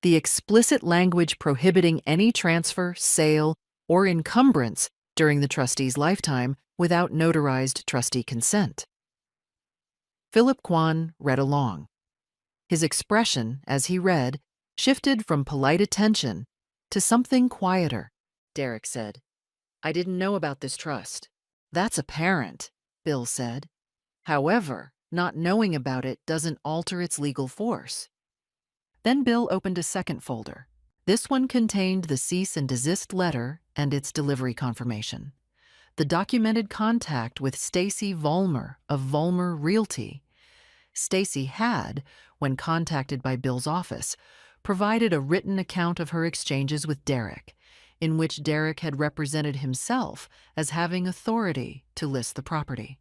the explicit language prohibiting any transfer, sale, or encumbrance during the trustee's lifetime without notarized trustee consent. Philip Kwan read along. His expression, as he read, shifted from polite attention to something quieter. Derek said, I didn't know about this trust. That's apparent, Bill said. However, Not knowing about it doesn't alter its legal force. Then Bill opened a second folder. This one contained the cease and desist letter and its delivery confirmation. The documented contact with Stacy Vollmer of Vollmer Realty. Stacy had, when contacted by Bill's office, provided a written account of her exchanges with Derek, in which Derek had represented himself as having authority to list the property.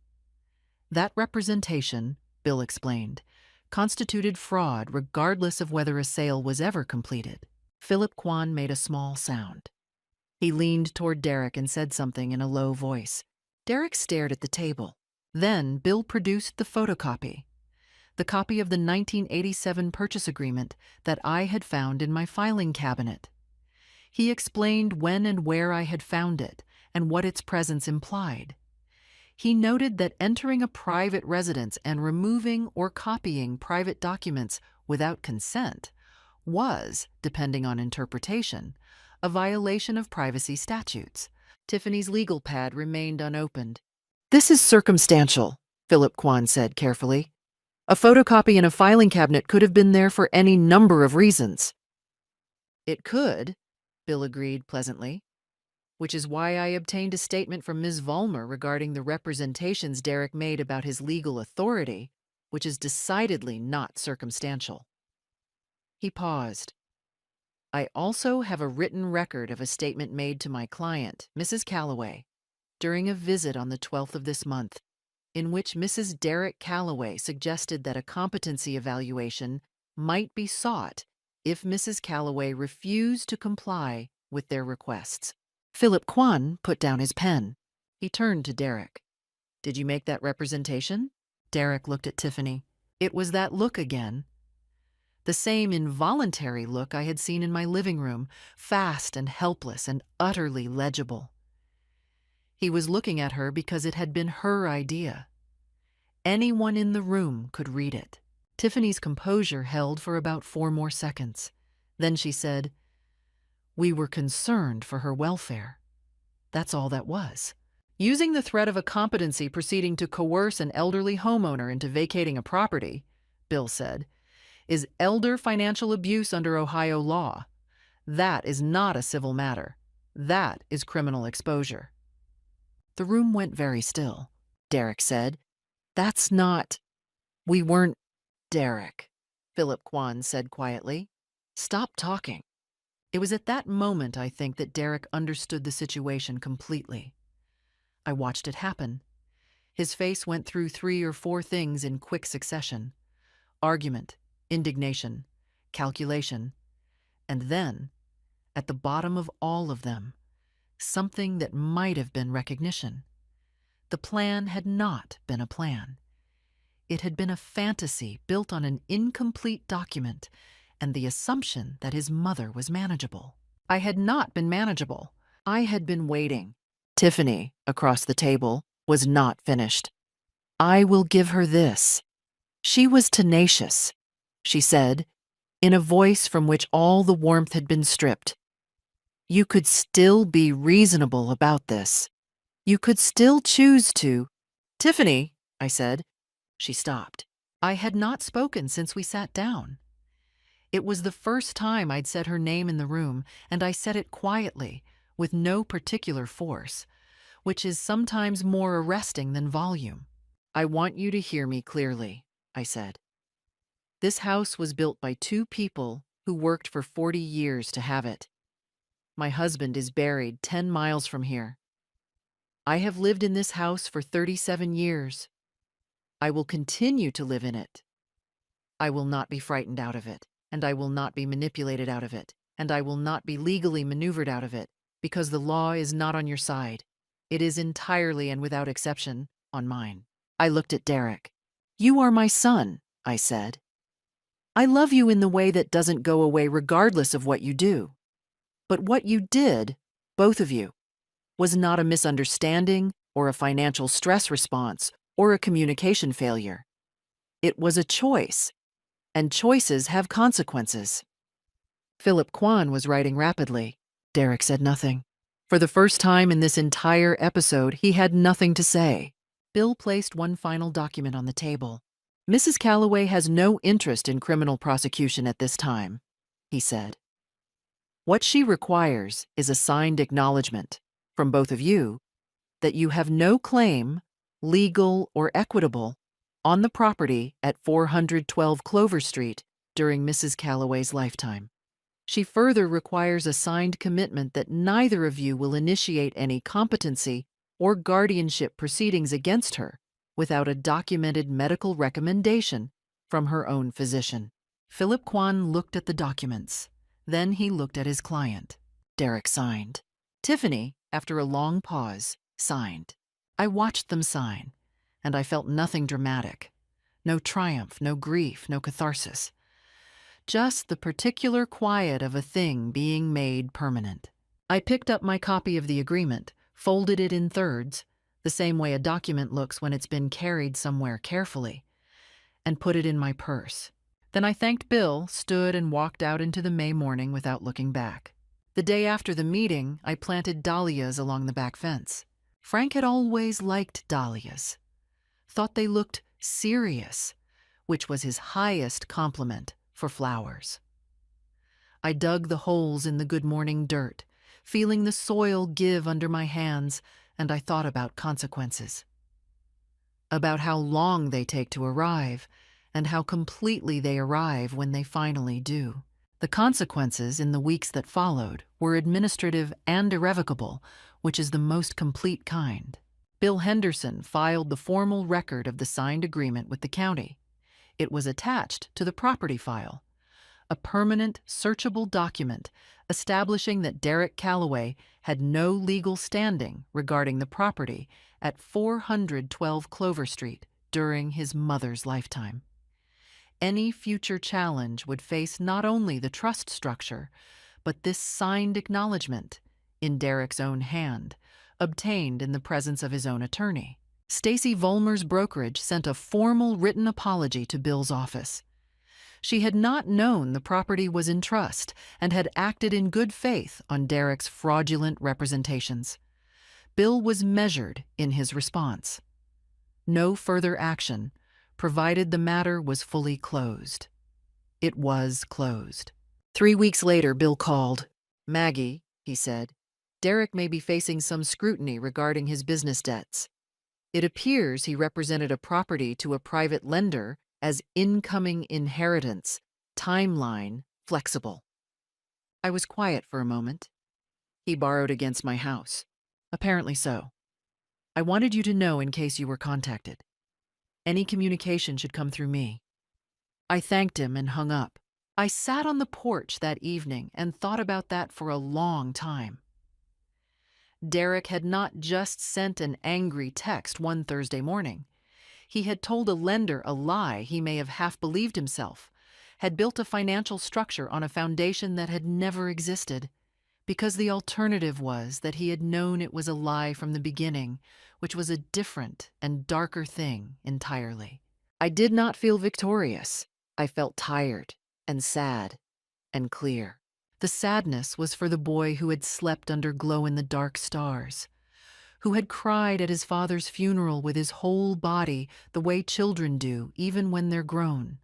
That representation, Bill explained, constituted fraud regardless of whether a sale was ever completed. Philip Kwan made a small sound. He leaned toward Derek and said something in a low voice. Derek stared at the table. Then Bill produced the photocopy, the copy of the 1987 purchase agreement that I had found in my filing cabinet. He explained when and where I had found it and what its presence implied. He noted that entering a private residence and removing or copying private documents without consent was, depending on interpretation, a violation of privacy statutes. Tiffany's legal pad remained unopened. This is circumstantial, Philip Kwan said carefully. A photocopy in a filing cabinet could have been there for any number of reasons. It could, Bill agreed pleasantly, which is why I obtained a statement from Ms. Vollmer regarding the representations Derek made about his legal authority, which is decidedly not circumstantial. He paused. I also have a written record of a statement made to my client, Mrs. Calloway, during a visit on the 12th of this month, in which Mrs. Derek Calloway suggested that a competency evaluation might be sought if Mrs. Calloway refused to comply with their requests. Philip Kwan put down his pen. He turned to Derek. Did you make that representation? Derek looked at Tiffany. It was that look again. The same involuntary look I had seen in my living room, fast and helpless and utterly legible. He was looking at her because it had been her idea. Anyone in the room could read it. Tiffany's composure held for about 4 more seconds. Then she said, "We were concerned for her welfare. That's all that was." Using the threat of a competency proceeding to coerce an elderly homeowner into vacating a property, Bill said, is elder financial abuse under Ohio law. That is not a civil matter. That is criminal exposure. The room went very still. Derek said, "That's not... We weren't..." "Derek," Philip Kwan said quietly. "Stop talking." It was at that moment, I think, that Derek understood the situation completely. I watched it happen. His face went through 3 or 4 things in quick succession. Argument, indignation, calculation, and then, at the bottom of all of them, something that might have been recognition. The plan had not been a plan. It had been a fantasy built on an incomplete document and the assumption that his mother was manageable. I had not been manageable. I had been waiting. Tiffany, across the table, was not finished. "I will give her this." She was tenacious. She said, in a voice from which all the warmth had been stripped, "You could still be reasonable about this. You could still choose to..." "Tiffany," I said. She stopped. I had not spoken since we sat down. It was the first time I'd said her name in the room, and I said it quietly, with no particular force, which is sometimes more arresting than volume. "I want you to hear me clearly," I said. "This house was built by 2 people who worked for 40 years to have it. My husband is buried 10 miles from here. I have lived in this house for 37 years. I will continue to live in it. I will not be frightened out of it, and I will not be manipulated out of it, and I will not be legally maneuvered out of it, because the law is not on your side. It is entirely and without exception on mine." I looked at Derek. "You are my son," I said. "I love you in the way that doesn't go away regardless of what you do. But what you did, both of you, was not a misunderstanding or a financial stress response or a communication failure. It was a choice, and choices have consequences." Philip Kwan was writing rapidly. Derek said nothing. For the first time in this entire episode, he had nothing to say. Bill placed one final document on the table. Mrs. Calloway has no interest in criminal prosecution at this time, he said. What she requires is a signed acknowledgement from both of you that you have no claim, legal or equitable, on the property at 412 Clover Street during Mrs. Calloway's lifetime. She further requires a signed commitment that neither of you will initiate any competency or guardianship proceedings against her without a documented medical recommendation from her own physician. Philip Kwan looked at the documents. Then he looked at his client. Derek signed. Tiffany, after a long pause, signed. I watched them sign, and I felt nothing dramatic. No triumph, no grief, no catharsis. Just the particular quiet of a thing being made permanent. I picked up my copy of the agreement, folded it in thirds, the same way a document looks when it's been carried somewhere carefully, and put it in my purse. Then I thanked Bill, stood, and walked out into the May morning without looking back. The day after the meeting, I planted dahlias along the back fence. Frank had always liked dahlias, thought they looked serious, which was his highest compliment for flowers. I dug the holes in the good morning dirt, feeling the soil give under my hands, and I thought about consequences. About how long they take to arrive, and how completely they arrive when they finally do. The consequences in the weeks that followed were administrative and irrevocable, which is the most complete kind. Bill Henderson filed the formal record of the signed agreement with the county. It was attached to the property file, a permanent, searchable document establishing that Derek Calloway had no legal standing regarding the property at 412 Clover Street during his mother's lifetime. Any future challenge would face not only the trust structure, but this signed acknowledgement, in Derek's own hand, obtained in the presence of his own attorney. Stacy Vollmer's brokerage sent a formal written apology to Bill's office. She had not known the property was in trust and had acted in good faith on Derek's fraudulent representations. Bill was measured in his response. No further action, provided the matter was fully closed. It was closed. 3 weeks later, Bill called. "Maggie," he said, "Derek may be facing some scrutiny regarding his business debts. It appears he represented a property to a private lender as incoming inheritance, timeline, flexible." I was quiet for a moment. "He borrowed against my house." "Apparently so. I wanted you to know in case you were contacted. Any communication should come through me." I thanked him and hung up. I sat on the porch that evening and thought about that for a long time. Derek had not just sent an angry text one Thursday morning. He had told a lender a lie he may have half believed himself, had built a financial structure on a foundation that had never existed, because the alternative was that he had known it was a lie from the beginning, which was a different and darker thing entirely. I did not feel victorious. I felt tired and sad and clear. The sadness was for the boy who had slept under glow-in-the-dark stars, who had cried at his father's funeral with his whole body the way children do even when they're grown.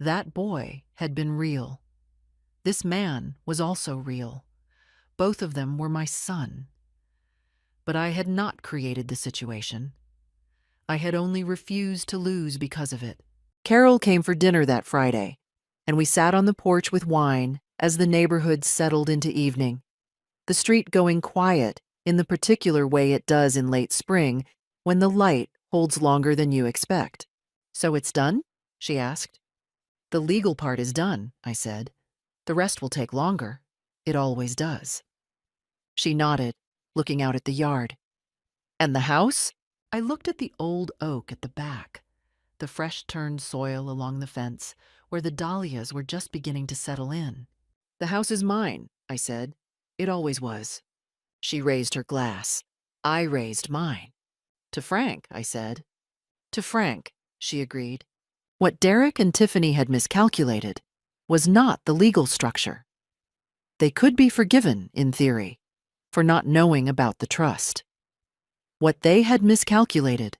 That boy had been real. This man was also real. Both of them were my son. But I had not created the situation. I had only refused to lose because of it. Carol came for dinner that Friday, and we sat on the porch with wine as the neighborhood settled into evening, the street going quiet in the particular way it does in late spring when the light holds longer than you expect. "So it's done?" she asked. "The legal part is done," I said. "The rest will take longer. It always does." She nodded, looking out at the yard. "And the house?" I looked at the old oak at the back, the fresh-turned soil along the fence, where the dahlias were just beginning to settle in. "The house is mine," I said. "It always was." She raised her glass. I raised mine. "To Frank," I said. "To Frank," she agreed. What Derek and Tiffany had miscalculated was not the legal structure. They could be forgiven, in theory, for not knowing about the trust. What they had miscalculated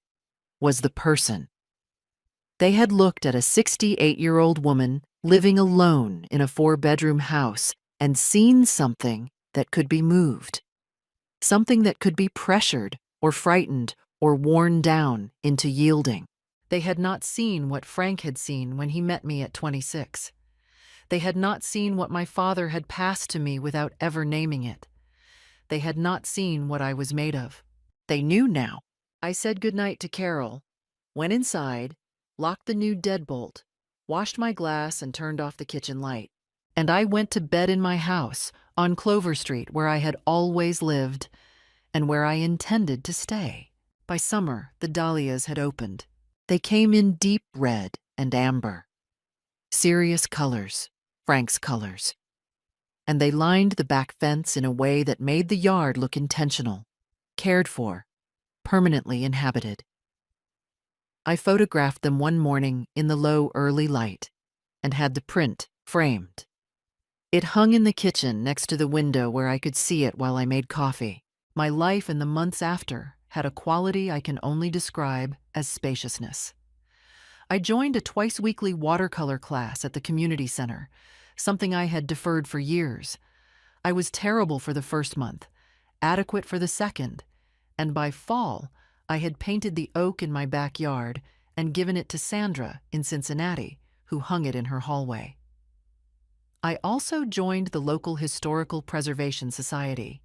was the person. They had looked at a 68-year-old woman living alone in a 4-bedroom house and seen something that could be moved, something that could be pressured or frightened or worn down into yielding. They had not seen what Frank had seen when he met me at 26. They had not seen what my father had passed to me without ever naming it. They had not seen what I was made of. They knew now. I said goodnight to Carol, went inside, locked the new deadbolt, washed my glass and turned off the kitchen light. And I went to bed in my house on Clover Street, where I had always lived and where I intended to stay. By summer, the dahlias had opened. They came in deep red and amber, serious colors, Frank's colors. And they lined the back fence in a way that made the yard look intentional, cared for, permanently inhabited. I photographed them one morning in the low early light and had the print framed. It hung in the kitchen next to the window where I could see it while I made coffee. My life in the months after had a quality I can only describe as spaciousness. I joined a twice-weekly watercolor class at the community center, something I had deferred for years. I was terrible for the first month, adequate for the second, and by fall, I had painted the oak in my backyard and given it to Sandra in Cincinnati, who hung it in her hallway. I also joined the local Historical Preservation Society.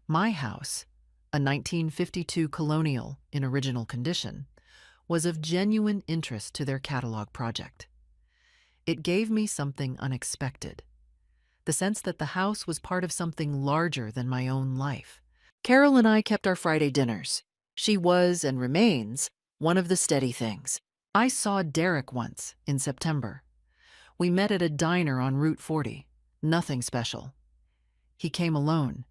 My house, a 1952 colonial in original condition, was of genuine interest to their catalog project. It gave me something unexpected, the sense that the house was part of something larger than my own life. Carol and I kept our Friday dinners. She was, and remains, one of the steady things. I saw Derek once, in September. We met at a diner on Route 40. Nothing special. He came alone.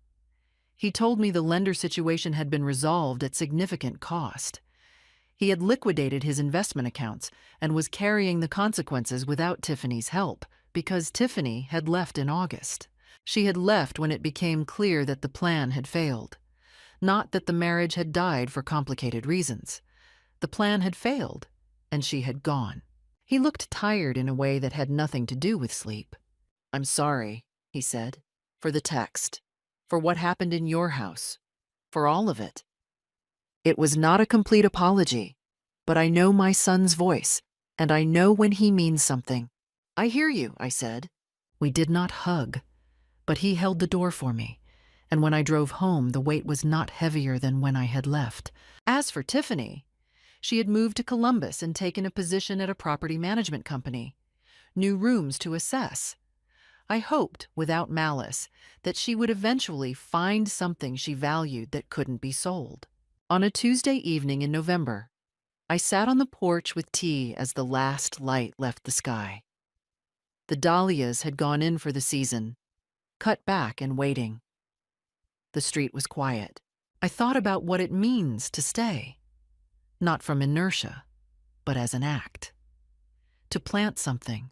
He told me the lender situation had been resolved at significant cost. He had liquidated his investment accounts and was carrying the consequences without Tiffany's help because Tiffany had left in August. She had left when it became clear that the plan had failed. Not that the marriage had died for complicated reasons. The plan had failed, and she had gone. He looked tired in a way that had nothing to do with sleep. "I'm sorry," he said, "for the text, for what happened in your house, for all of it. It was not a complete apology, but I know my son's voice, and I know when he means something." "I hear you," I said. We did not hug, but he held the door for me, and when I drove home, the weight was not heavier than when I had left. As for Tiffany, she had moved to Columbus and taken a position at a property management company, new rooms to assess. I hoped, without malice, that she would eventually find something she valued that couldn't be sold. On a Tuesday evening in November, I sat on the porch with tea as the last light left the sky. The dahlias had gone in for the season, cut back and waiting. The street was quiet. I thought about what it means to stay, not from inertia, but as an act. To plant something,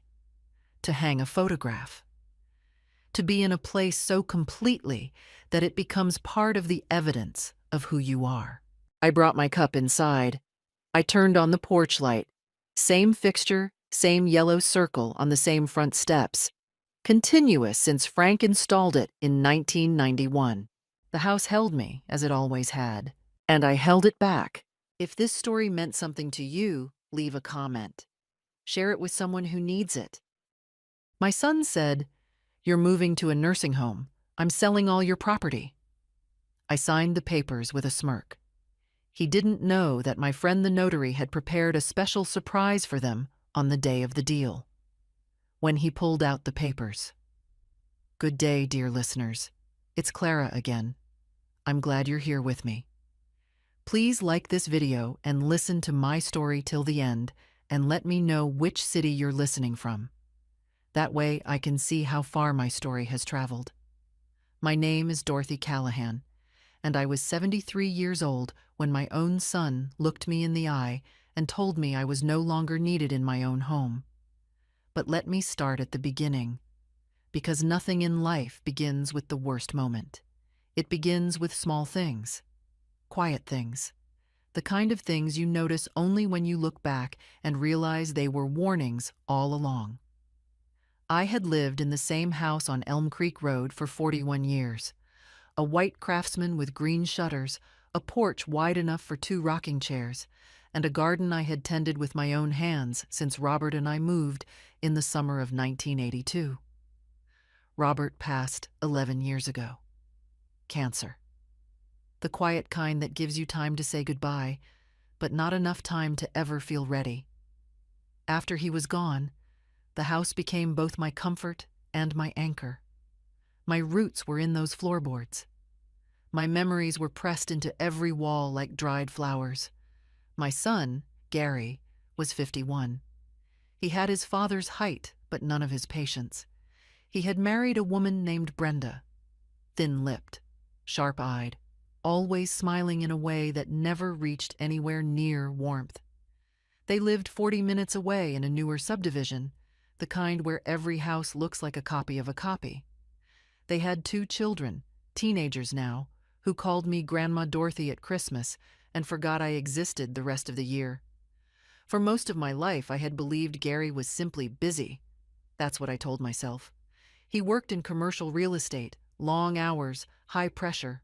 to hang a photograph, to be in a place so completely that it becomes part of the evidence of who you are. I brought my cup inside. I turned on the porch light. Same fixture, same yellow circle on the same front steps. Continuous since Frank installed it in 1991. The house held me, as it always had, and I held it back. If this story meant something to you, leave a comment. Share it with someone who needs it. My son said, "You're moving to a nursing home. I'm selling all your property." I signed the papers with a smirk. He didn't know that my friend the notary had prepared a special surprise for them on the day of the deal. When he pulled out the papers. Good day, dear listeners. It's Clara again. I'm glad you're here with me. Please like this video and listen to my story till the end, and let me know which city you're listening from. That way I can see how far my story has traveled. My name is Dorothy Callahan, and I was 73 years old when my own son looked me in the eye and told me I was no longer needed in my own home. But let me start at the beginning, because nothing in life begins with the worst moment. It begins with small things, quiet things, The kind of things you notice only when you look back and realize they were warnings all along. I had lived in the same house on Elm Creek Road for 41 years. A white Craftsman with green shutters, a porch wide enough for 2 rocking chairs, and a garden I had tended with my own hands since Robert and I moved in the summer of 1982. Robert passed 11 years ago. Cancer. The quiet kind that gives you time to say goodbye, but not enough time to ever feel ready. After he was gone, the house became both my comfort and my anchor. My roots were in those floorboards. My memories were pressed into every wall like dried flowers. My son, Gary, was 51. He had his father's height, but none of his patience. He had married a woman named Brenda, thin-lipped, sharp-eyed, always smiling in a way that never reached anywhere near warmth. They lived 40 minutes away in a newer subdivision, the kind where every house looks like a copy of a copy. They had 2 children, teenagers now, who called me Grandma Dorothy at Christmas and forgot I existed the rest of the year. For most of my life, I had believed Gary was simply busy. That's what I told myself. He worked in commercial real estate, long hours, high pressure.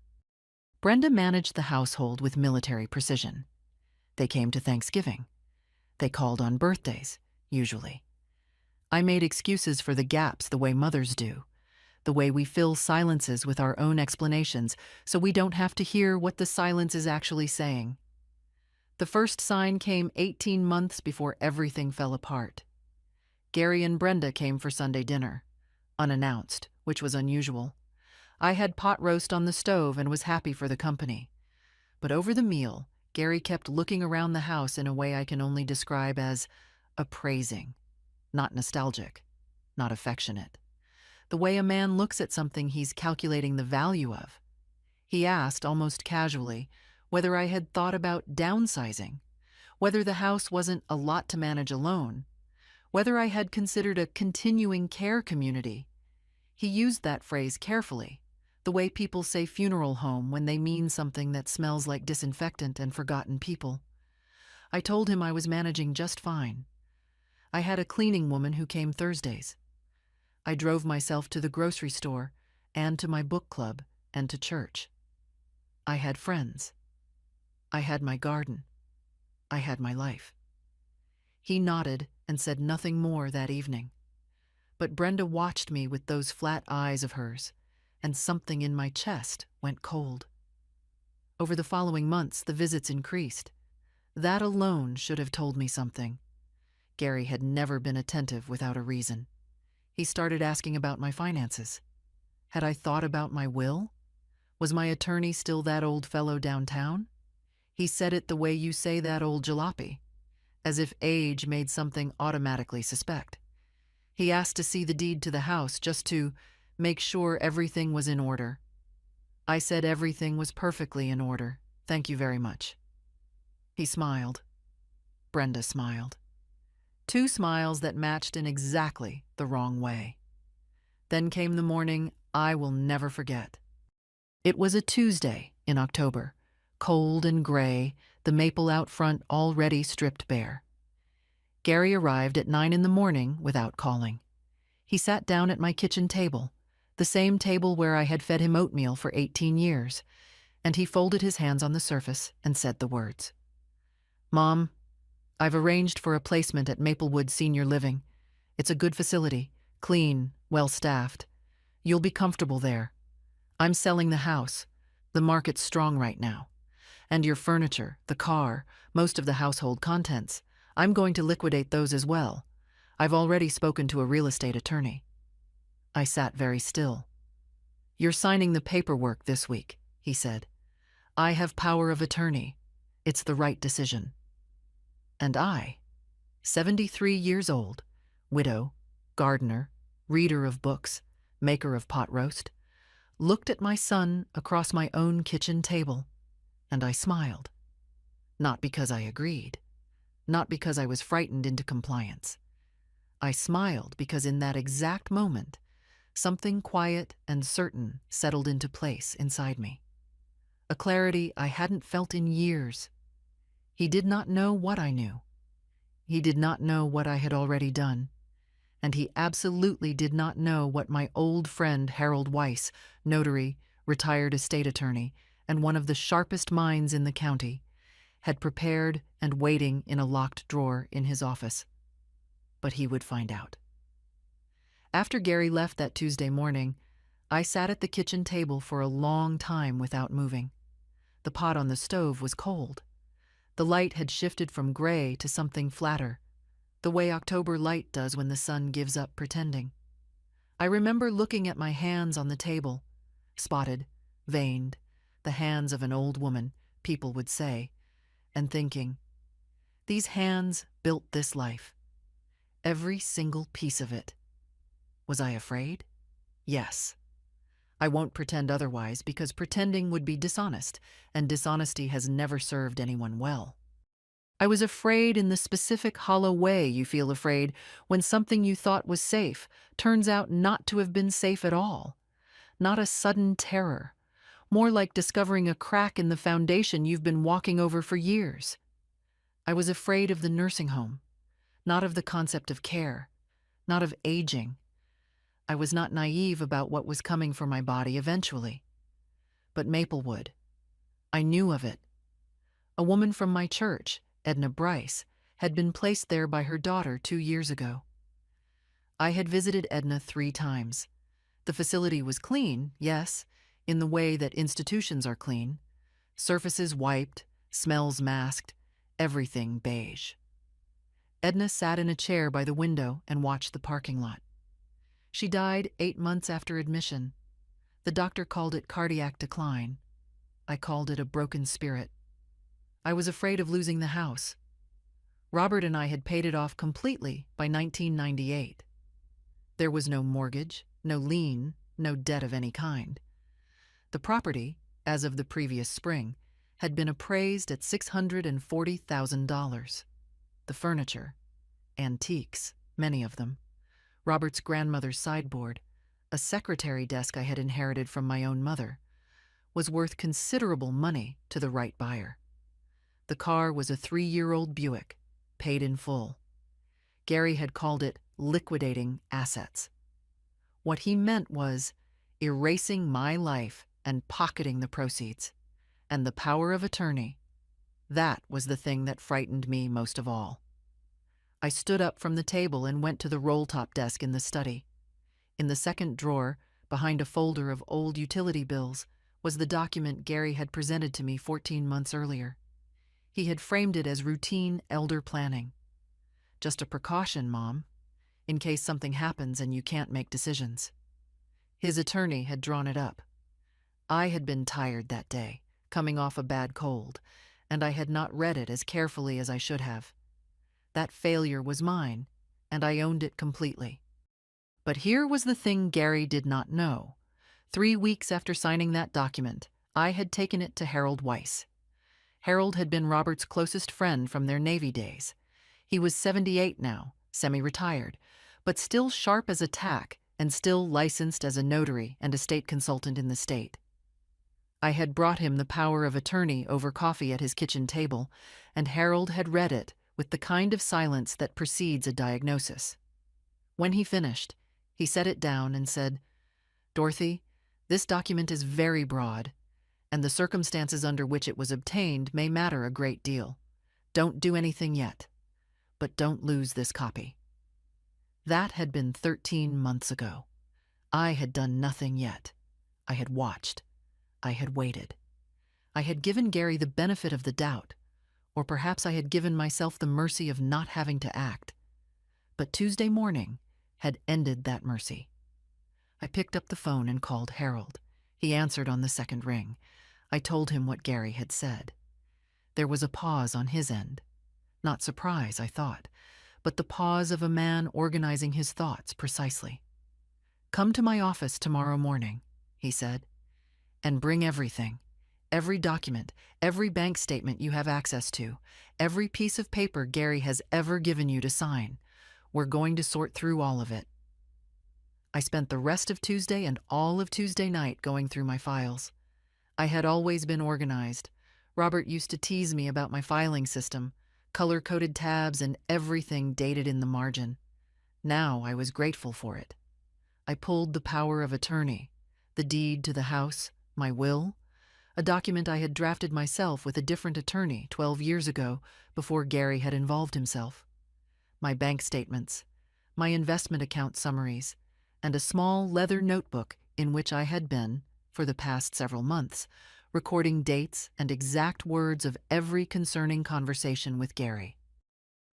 Brenda managed the household with military precision. They came to Thanksgiving. They called on birthdays, usually. I made excuses for the gaps the way mothers do, the way we fill silences with our own explanations so we don't have to hear what the silence is actually saying. The first sign came 18 months before everything fell apart. Gary and Brenda came for Sunday dinner, unannounced, which was unusual. I had pot roast on the stove and was happy for the company. But over the meal, Gary kept looking around the house in a way I can only describe as appraising, not nostalgic, not affectionate. The way a man looks at something he's calculating the value of. He asked, almost casually, whether I had thought about downsizing, whether the house wasn't a lot to manage alone, whether I had considered a continuing care community. He used that phrase carefully, the way people say funeral home when they mean something that smells like disinfectant and forgotten people. I told him I was managing just fine. I had a cleaning woman who came Thursdays. I drove myself to the grocery store and to my book club and to church. I had friends. I had my garden. I had my life. He nodded and said nothing more that evening. But Brenda watched me with those flat eyes of hers, and something in my chest went cold. Over the following months, the visits increased. That alone should have told me something. Gary had never been attentive without a reason. He started asking about my finances. Had I thought about my will? Was my attorney still that old fellow downtown? He said it the way you say that old jalopy, as if age made something automatically suspect. He asked to see the deed to the house just to make sure everything was in order. I said everything was perfectly in order. Thank you very much. He smiled. Brenda smiled. 2 smiles that matched in exactly the wrong way. Then came the morning I will never forget. It was a Tuesday in October, cold and gray, the maple out front already stripped bare. Gary arrived at 9 in the morning without calling. He sat down at my kitchen table, the same table where I had fed him oatmeal for 18 years, and he folded his hands on the surface and said the words. "Mom, I've arranged for a placement at Maplewood Senior Living. It's a good facility, clean, well-staffed. You'll be comfortable there. I'm selling the house. The market's strong right now. And your furniture, the car, most of the household contents, I'm going to liquidate those as well. I've already spoken to a real estate attorney." I sat very still. "You're signing the paperwork this week," he said. "I have power of attorney. It's the right decision." And I, 73 years old, widow, gardener, reader of books, maker of pot roast, looked at my son across my own kitchen table, and I smiled. Not because I agreed, not because I was frightened into compliance. I smiled because in that exact moment, something quiet and certain settled into place inside me. A clarity I hadn't felt in years. He did not know what I knew. He did not know what I had already done. And he absolutely did not know what my old friend Harold Weiss, notary, retired estate attorney, and one of the sharpest minds in the county, had prepared and waiting in a locked drawer in his office. But he would find out. After Gary left that Tuesday morning, I sat at the kitchen table for a long time without moving. The pot on the stove was cold. The light had shifted from gray to something flatter, the way October light does when the sun gives up pretending. I remember looking at my hands on the table, spotted, veined, the hands of an old woman, people would say, and thinking, these hands built this life. Every single piece of it. Was I afraid? Yes. I won't pretend otherwise because pretending would be dishonest, and dishonesty has never served anyone well. I was afraid in the specific hollow way you feel afraid when something you thought was safe turns out not to have been safe at all. Not a sudden terror, more like discovering a crack in the foundation you've been walking over for years. I was afraid of the nursing home, not of the concept of care, not of aging. I was not naive about what was coming for my body eventually. But Maplewood, I knew of it. A woman from my church, Edna Bryce, had been placed there by her daughter 2 years ago. I had visited Edna 3 times. The facility was clean, yes, in the way that institutions are clean. Surfaces wiped, smells masked, everything beige. Edna sat in a chair by the window and watched the parking lot. She died 8 months after admission. The doctor called it cardiac decline. I called it a broken spirit. I was afraid of losing the house. Robert and I had paid it off completely by 1998. There was no mortgage, no lien, no debt of any kind. The property, as of the previous spring, had been appraised at $640,000. The furniture, antiques, many of them, Robert's grandmother's sideboard, a secretary desk I had inherited from my own mother, was worth considerable money to the right buyer. The car was a 3-year-old Buick, paid in full. Gary had called it liquidating assets. What he meant was erasing my life and pocketing the proceeds. And the power of attorney, that was the thing that frightened me most of all. I stood up from the table and went to the roll-top desk in the study. In the second drawer, behind a folder of old utility bills, was the document Gary had presented to me 14 months earlier. He had framed it as routine elder planning. Just a precaution, Mom, in case something happens and you can't make decisions. His attorney had drawn it up. I had been tired that day, coming off a bad cold, and I had not read it as carefully as I should have. That failure was mine, and I owned it completely. But here was the thing Gary did not know. 3 weeks after signing that document, I had taken it to Harold Weiss. Harold had been Robert's closest friend from their Navy days. He was 78 now, semi-retired, but still sharp as a tack and still licensed as a notary and estate consultant in the state. I had brought him the power of attorney over coffee at his kitchen table, and Harold had read it with the kind of silence that precedes a diagnosis. When he finished, he set it down and said, "Dorothy, this document is very broad, and the circumstances under which it was obtained may matter a great deal. Don't do anything yet, but don't lose this copy." That had been 13 months ago. I had done nothing yet. I had watched. I had waited. I had given Gary the benefit of the doubt, or perhaps I had given myself the mercy of not having to act. But Tuesday morning had ended that mercy. I picked up the phone and called Harold. He answered on the second ring. I told him what Gary had said. There was a pause on his end. Not surprise, I thought, but the pause of a man organizing his thoughts precisely. "Come to my office tomorrow morning," he said, "and bring everything. Every document, every bank statement you have access to, every piece of paper Gary has ever given you to sign. We're going to sort through all of it." I spent the rest of Tuesday and all of Tuesday night going through my files. I had always been organized, Robert used to tease me about my filing system, color-coded tabs and everything dated in the margin. Now I was grateful for it. I pulled the power of attorney, the deed to the house, my will, a document I had drafted myself with a different attorney 12 years ago before Gary had involved himself, my bank statements, my investment account summaries, and a small leather notebook in which I had been, for the past several months, recording dates and exact words of every concerning conversation with Gary.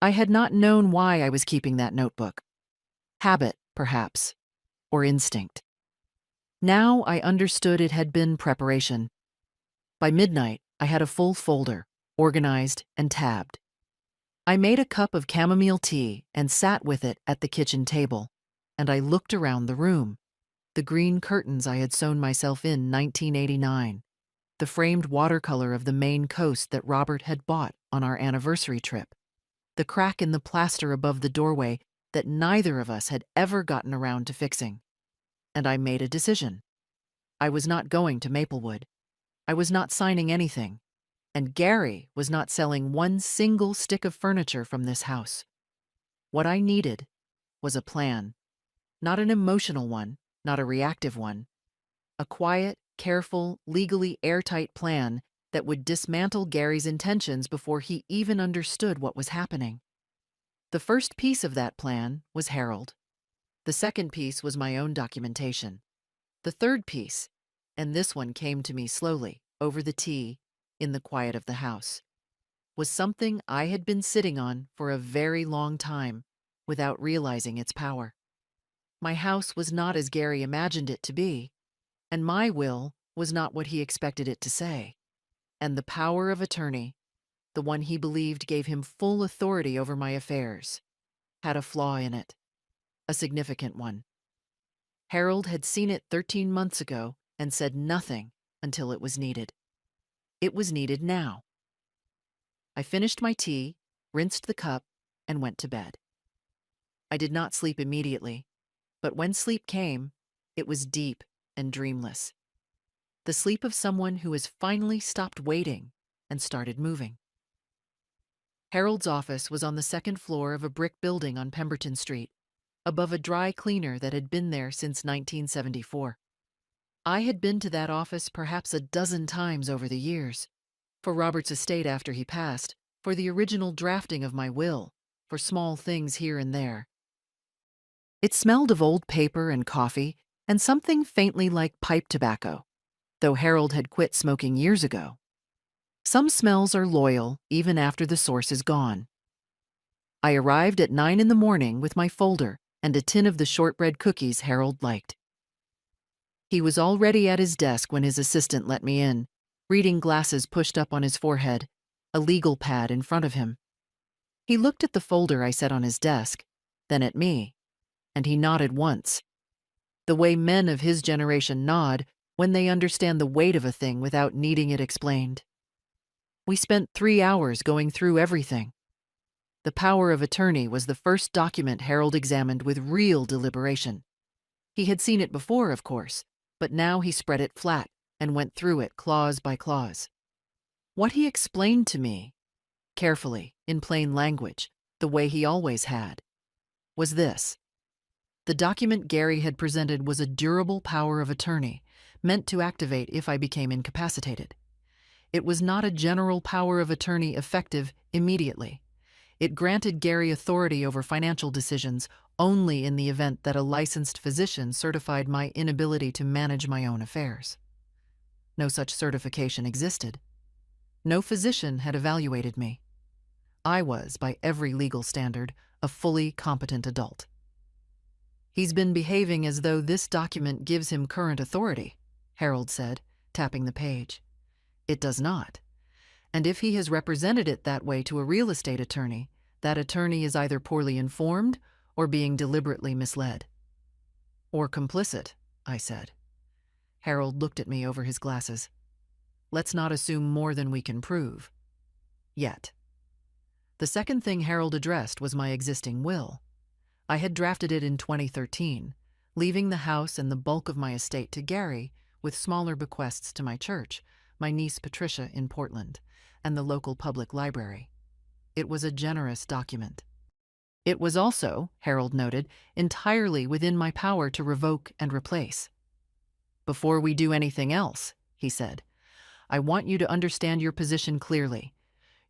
I had not known why I was keeping that notebook. Habit, perhaps, or instinct. Now I understood it had been preparation. By midnight, I had a full folder, organized and tabbed. I made a cup of chamomile tea and sat with it at the kitchen table, and I looked around the room. The green curtains I had sewn myself in 1989, the framed watercolor of the Maine coast that Robert had bought on our anniversary trip, the crack in the plaster above the doorway that neither of us had ever gotten around to fixing. And I made a decision. I was not going to Maplewood. I was not signing anything. And Gary was not selling one single stick of furniture from this house. What I needed was a plan. Not an emotional one, not a reactive one. A quiet, careful, legally airtight plan that would dismantle Gary's intentions before he even understood what was happening. The first piece of that plan was Harold. The second piece was my own documentation. The third piece, and this one came to me slowly, over the tea, in the quiet of the house, was something I had been sitting on for a very long time without realizing its power. My house was not as Gary imagined it to be, and my will was not what he expected it to say. And the power of attorney, the one he believed gave him full authority over my affairs, had a flaw in it, a significant one. Harold had seen it 13 months ago and said nothing until it was needed. It was needed now. I finished my tea, rinsed the cup, and went to bed. I did not sleep immediately, but when sleep came, it was deep and dreamless. The sleep of someone who has finally stopped waiting and started moving. Harold's office was on the second floor of a brick building on Pemberton Street, above a dry cleaner that had been there since 1974. I had been to that office perhaps a dozen times over the years, for Robert's estate after he passed, for the original drafting of my will, for small things here and there. It smelled of old paper and coffee and something faintly like pipe tobacco, though Harold had quit smoking years ago. Some smells are loyal even after the source is gone. I arrived at 9 in the morning with my folder and a tin of the shortbread cookies Harold liked. He was already at his desk when his assistant let me in, reading glasses pushed up on his forehead, a legal pad in front of him. He looked at the folder I set on his desk, then at me, and he nodded once. The way men of his generation nod when they understand the weight of a thing without needing it explained. We spent 3 hours going through everything. The power of attorney was the first document Harold examined with real deliberation. He had seen it before, of course, but now he spread it flat and went through it clause by clause. What he explained to me, carefully, in plain language, the way he always had, was this. The document Gary had presented was a durable power of attorney, meant to activate if I became incapacitated. It was not a general power of attorney effective immediately. It granted Gary authority over financial decisions only in the event that a licensed physician certified my inability to manage my own affairs. No such certification existed. No physician had evaluated me. I was, by every legal standard, a fully competent adult. He's been behaving as though this document gives him current authority, Harold said, tapping the page. It does not. And if he has represented it that way to a real estate attorney, that attorney is either poorly informed or being deliberately misled. Or complicit, I said. Harold looked at me over his glasses. Let's not assume more than we can prove. Yet. The second thing Harold addressed was my existing will. I had drafted it in 2013, leaving the house and the bulk of my estate to Gary, with smaller bequests to my church, my niece Patricia in Portland, and the local public library. It was a generous document. It was also, Harold noted, entirely within my power to revoke and replace. "Before we do anything else," he said, "I want you to understand your position clearly.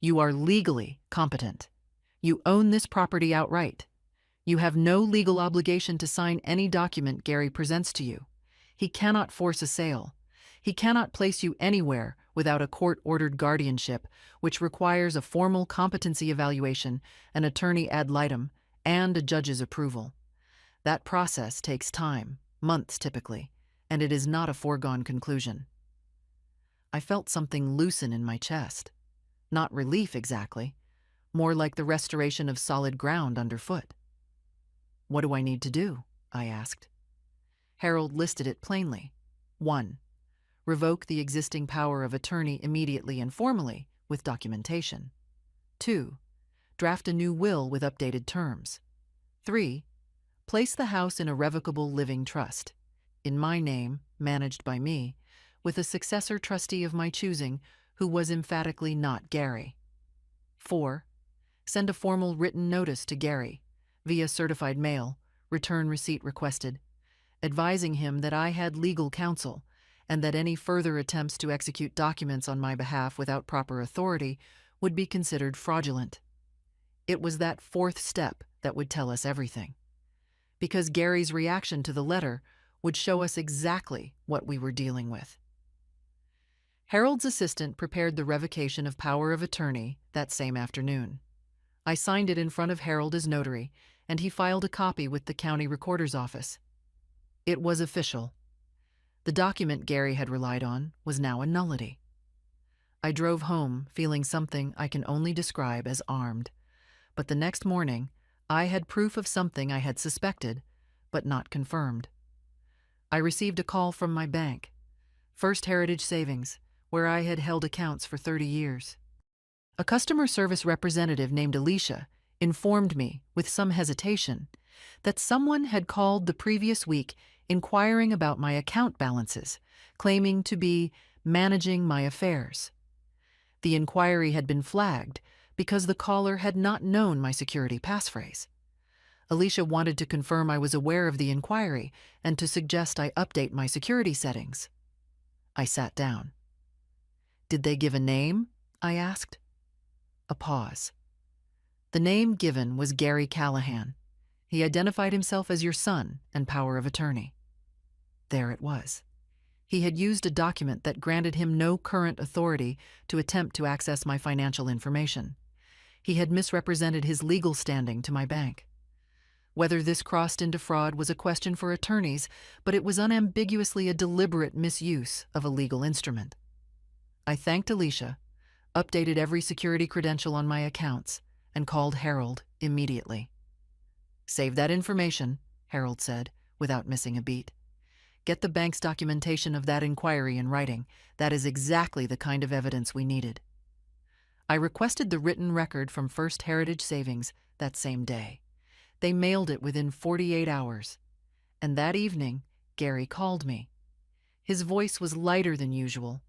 You are legally competent. You own this property outright. You have no legal obligation to sign any document Gary presents to you. He cannot force a sale. He cannot place you anywhere without a court-ordered guardianship, which requires a formal competency evaluation, an attorney ad litem, and a judge's approval. That process takes time, months typically, and it is not a foregone conclusion." I felt something loosen in my chest. Not relief exactly, more like the restoration of solid ground underfoot. "What do I need to do?" I asked. Harold listed it plainly. 1. Revoke the existing power of attorney immediately and formally, with documentation. 2. Draft a new will with updated terms. 3. Place the house in a revocable living trust, in my name, managed by me, with a successor trustee of my choosing who was emphatically not Gary. 4. Send a formal written notice to Gary, via certified mail, return receipt requested, advising him that I had legal counsel and that any further attempts to execute documents on my behalf without proper authority would be considered fraudulent. It was that fourth step that would tell us everything, because Gary's reaction to the letter would show us exactly what we were dealing with. Harold's assistant prepared the revocation of power of attorney that same afternoon. I signed it in front of Harold as notary, and he filed a copy with the county recorder's office. It was official. The document Gary had relied on was now a nullity. I drove home feeling something I can only describe as armed, but the next morning I had proof of something I had suspected, but not confirmed. I received a call from my bank, First Heritage Savings, where I had held accounts for 30 years. A customer service representative named Alicia informed me, with some hesitation, that someone had called the previous week inquiring about my account balances, claiming to be managing my affairs. The inquiry had been flagged because the caller had not known my security passphrase. Alicia wanted to confirm I was aware of the inquiry and to suggest I update my security settings. I sat down. "Did they give a name?" I asked. A pause. "The name given was Gary Callahan. He identified himself as your son and power of attorney." There it was. He had used a document that granted him no current authority to attempt to access my financial information. He had misrepresented his legal standing to my bank. Whether this crossed into fraud was a question for attorneys, but it was unambiguously a deliberate misuse of a legal instrument. I thanked Alicia, updated every security credential on my accounts, and called Harold immediately. "Save that information," Harold said, without missing a beat. "Get the bank's documentation of that inquiry in writing. That is exactly the kind of evidence we needed." I requested the written record from First Heritage Savings that same day. They mailed it within 48 hours. And that evening, Gary called me. His voice was lighter than usual,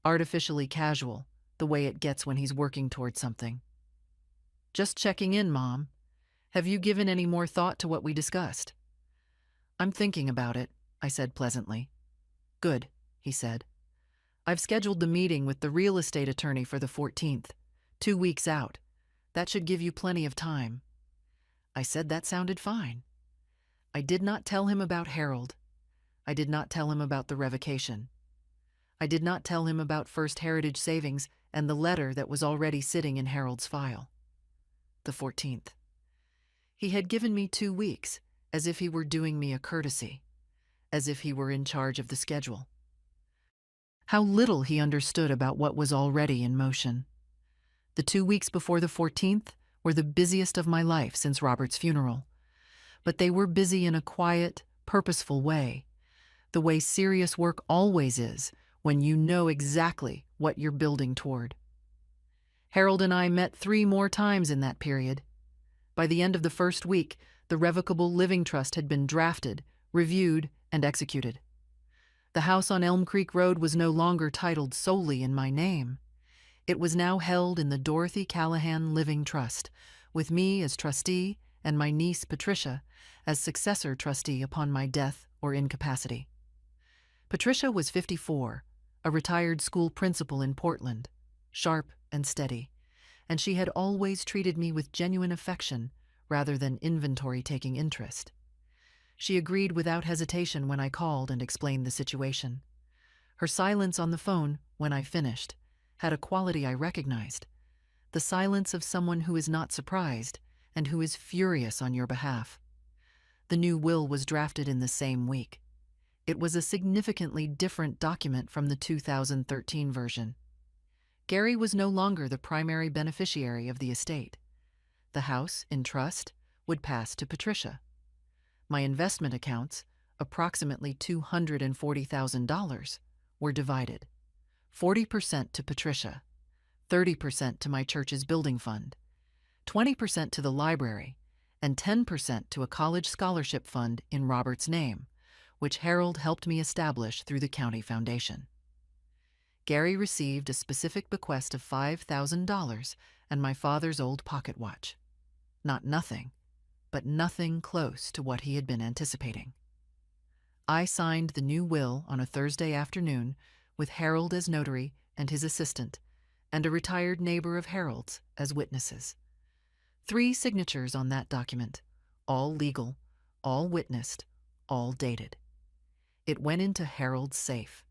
artificially casual, the way it gets when he's working toward something. "Just checking in, Mom. Have you given any more thought to what we discussed?" "I'm thinking about it," I said pleasantly. "Good," he said. "I've scheduled the meeting with the real estate attorney for the 14th, 2 weeks out. That should give you plenty of time." I said that sounded fine. I did not tell him about Harold. I did not tell him about the revocation. I did not tell him about First Heritage Savings and the letter that was already sitting in Harold's file. The 14th. He had given me 2 weeks, as if he were doing me a courtesy, as if he were in charge of the schedule. How little he understood about what was already in motion. The 2 weeks before the 14th were the busiest of my life since Robert's funeral, but they were busy in a quiet, purposeful way, the way serious work always is when you know exactly what you're building toward. Harold and I met 3 more times in that period. By the end of the first week, the Revocable Living Trust had been drafted, reviewed, and executed. The house on Elm Creek Road was no longer titled solely in my name. It was now held in the Dorothy Callahan Living Trust, with me as trustee and my niece Patricia as successor trustee upon my death or incapacity. Patricia was 54, a retired school principal in Portland, sharp and steady, and she had always treated me with genuine affection rather than inventory-taking interest. She agreed without hesitation when I called and explained the situation. Her silence on the phone, when I finished, had a quality I recognized: the silence of someone who is not surprised and who is furious on your behalf. The new will was drafted in the same week. It was a significantly different document from the 2013 version. Gary was no longer the primary beneficiary of the estate. The house, in trust, would pass to Patricia. My investment accounts, approximately $240,000, were divided: 40% to Patricia, 30% to my church's building fund, 20% to the library, and 10% to a college scholarship fund in Robert's name, which Harold helped me establish through the county foundation. Gary received a specific bequest of $5,000 and my father's old pocket watch. Not nothing, but nothing close to what he had been anticipating. I signed the new will on a Thursday afternoon with Harold as notary and his assistant, and a retired neighbor of Harold's as witnesses. 3 signatures on that document, all legal, all witnessed, all dated. It went into Harold's safe.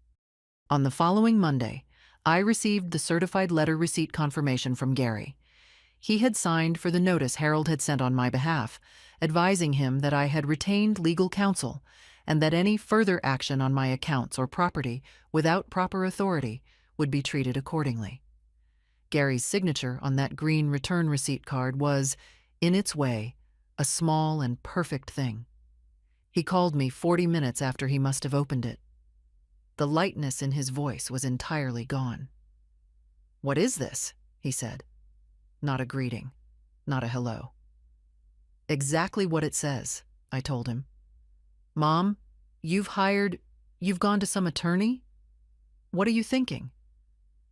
On the following Monday, I received the certified letter receipt confirmation from Gary. He had signed for the notice Harold had sent on my behalf, advising him that I had retained legal counsel and that any further action on my accounts or property without proper authority would be treated accordingly. Gary's signature on that green return receipt card was, in its way, a small and perfect thing. He called me 40 minutes after he must have opened it. The lightness in his voice was entirely gone. "What is this?" he said. Not a greeting, not a hello. "Exactly what it says," I told him. "Mom, you've gone to some attorney? What are you thinking?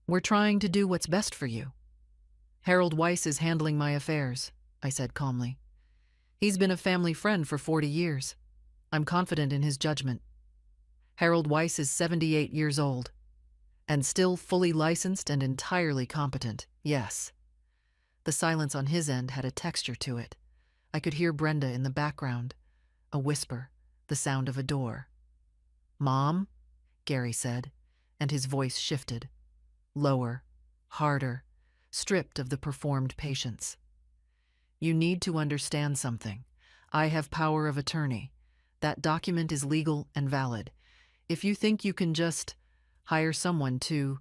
We're trying to do what's best for you." "Harold Weiss is handling my affairs," I said calmly. "He's been a family friend for 40 years. I'm confident in his judgment. Harold Weiss is 78 years old, and still fully licensed and entirely competent, yes." The silence on his end had a texture to it. I could hear Brenda in the background, a whisper, the sound of a door. "Mom," Gary said, and his voice shifted, lower, harder, stripped of the performed patience. "You need to understand something. I have power of attorney. That document is legal and valid. If you think you can just hire someone to—"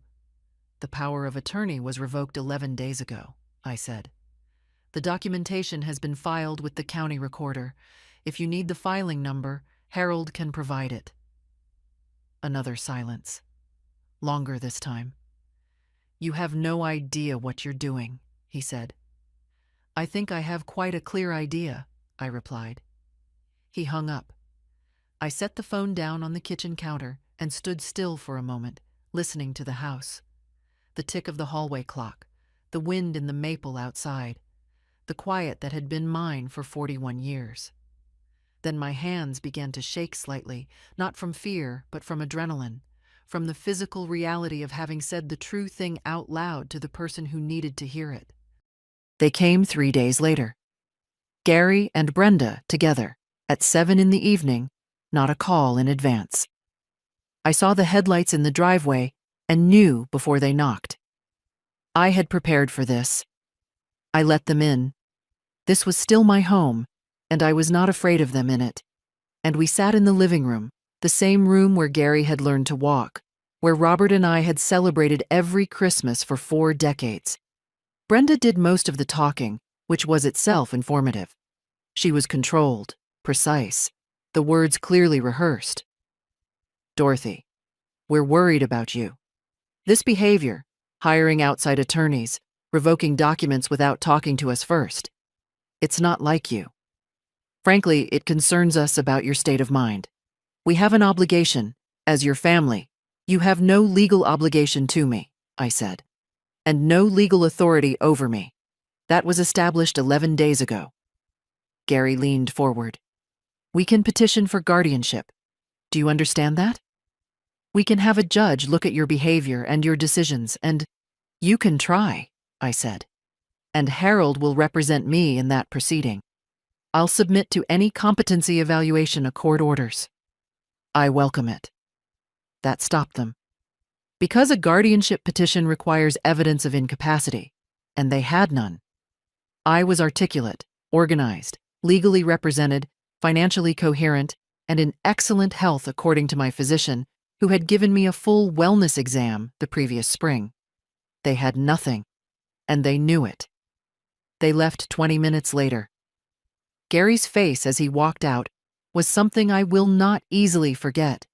"The power of attorney was revoked 11 days ago," I said. "The documentation has been filed with the county recorder. If you need the filing number, Harold can provide it." Another silence. Longer this time. "You have no idea what you're doing," he said. "I think I have quite a clear idea," I replied. He hung up. I set the phone down on the kitchen counter and stood still for a moment, listening to the house. The tick of the hallway clock, the wind in the maple outside, the quiet that had been mine for 41 years. Then my hands began to shake slightly, not from fear, but from adrenaline, from the physical reality of having said the true thing out loud to the person who needed to hear it. They came 3 days later. Gary and Brenda together, at 7 in the evening, not a call in advance. I saw the headlights in the driveway and knew before they knocked. I had prepared for this. I let them in. This was still my home, and I was not afraid of them in it. And we sat in the living room, the same room where Gary had learned to walk, where Robert and I had celebrated every Christmas for 4 decades. Brenda did most of the talking, which was itself informative. She was controlled, precise, the words clearly rehearsed. "Dorothy, we're worried about you. This behavior, hiring outside attorneys, revoking documents without talking to us first, it's not like you. Frankly, it concerns us about your state of mind. We have an obligation, as your family. You have no legal obligation to me," I said. and no legal authority over me. That was established 11 days ago. Gary leaned forward. We can petition for guardianship. Do you understand that? We can have a judge look at your behavior and your decisions, and you can try, I said. And Harold will represent me in that proceeding. I'll submit to any competency evaluation a court orders. I welcome it. That stopped them. Because a guardianship petition requires evidence of incapacity, and they had none. I was articulate, organized, legally represented, financially coherent, and in excellent health according to my physician, who had given me a full wellness exam the previous spring. They had nothing, and they knew it. They left 20 minutes later. Gary's face as he walked out was something I will not easily forget.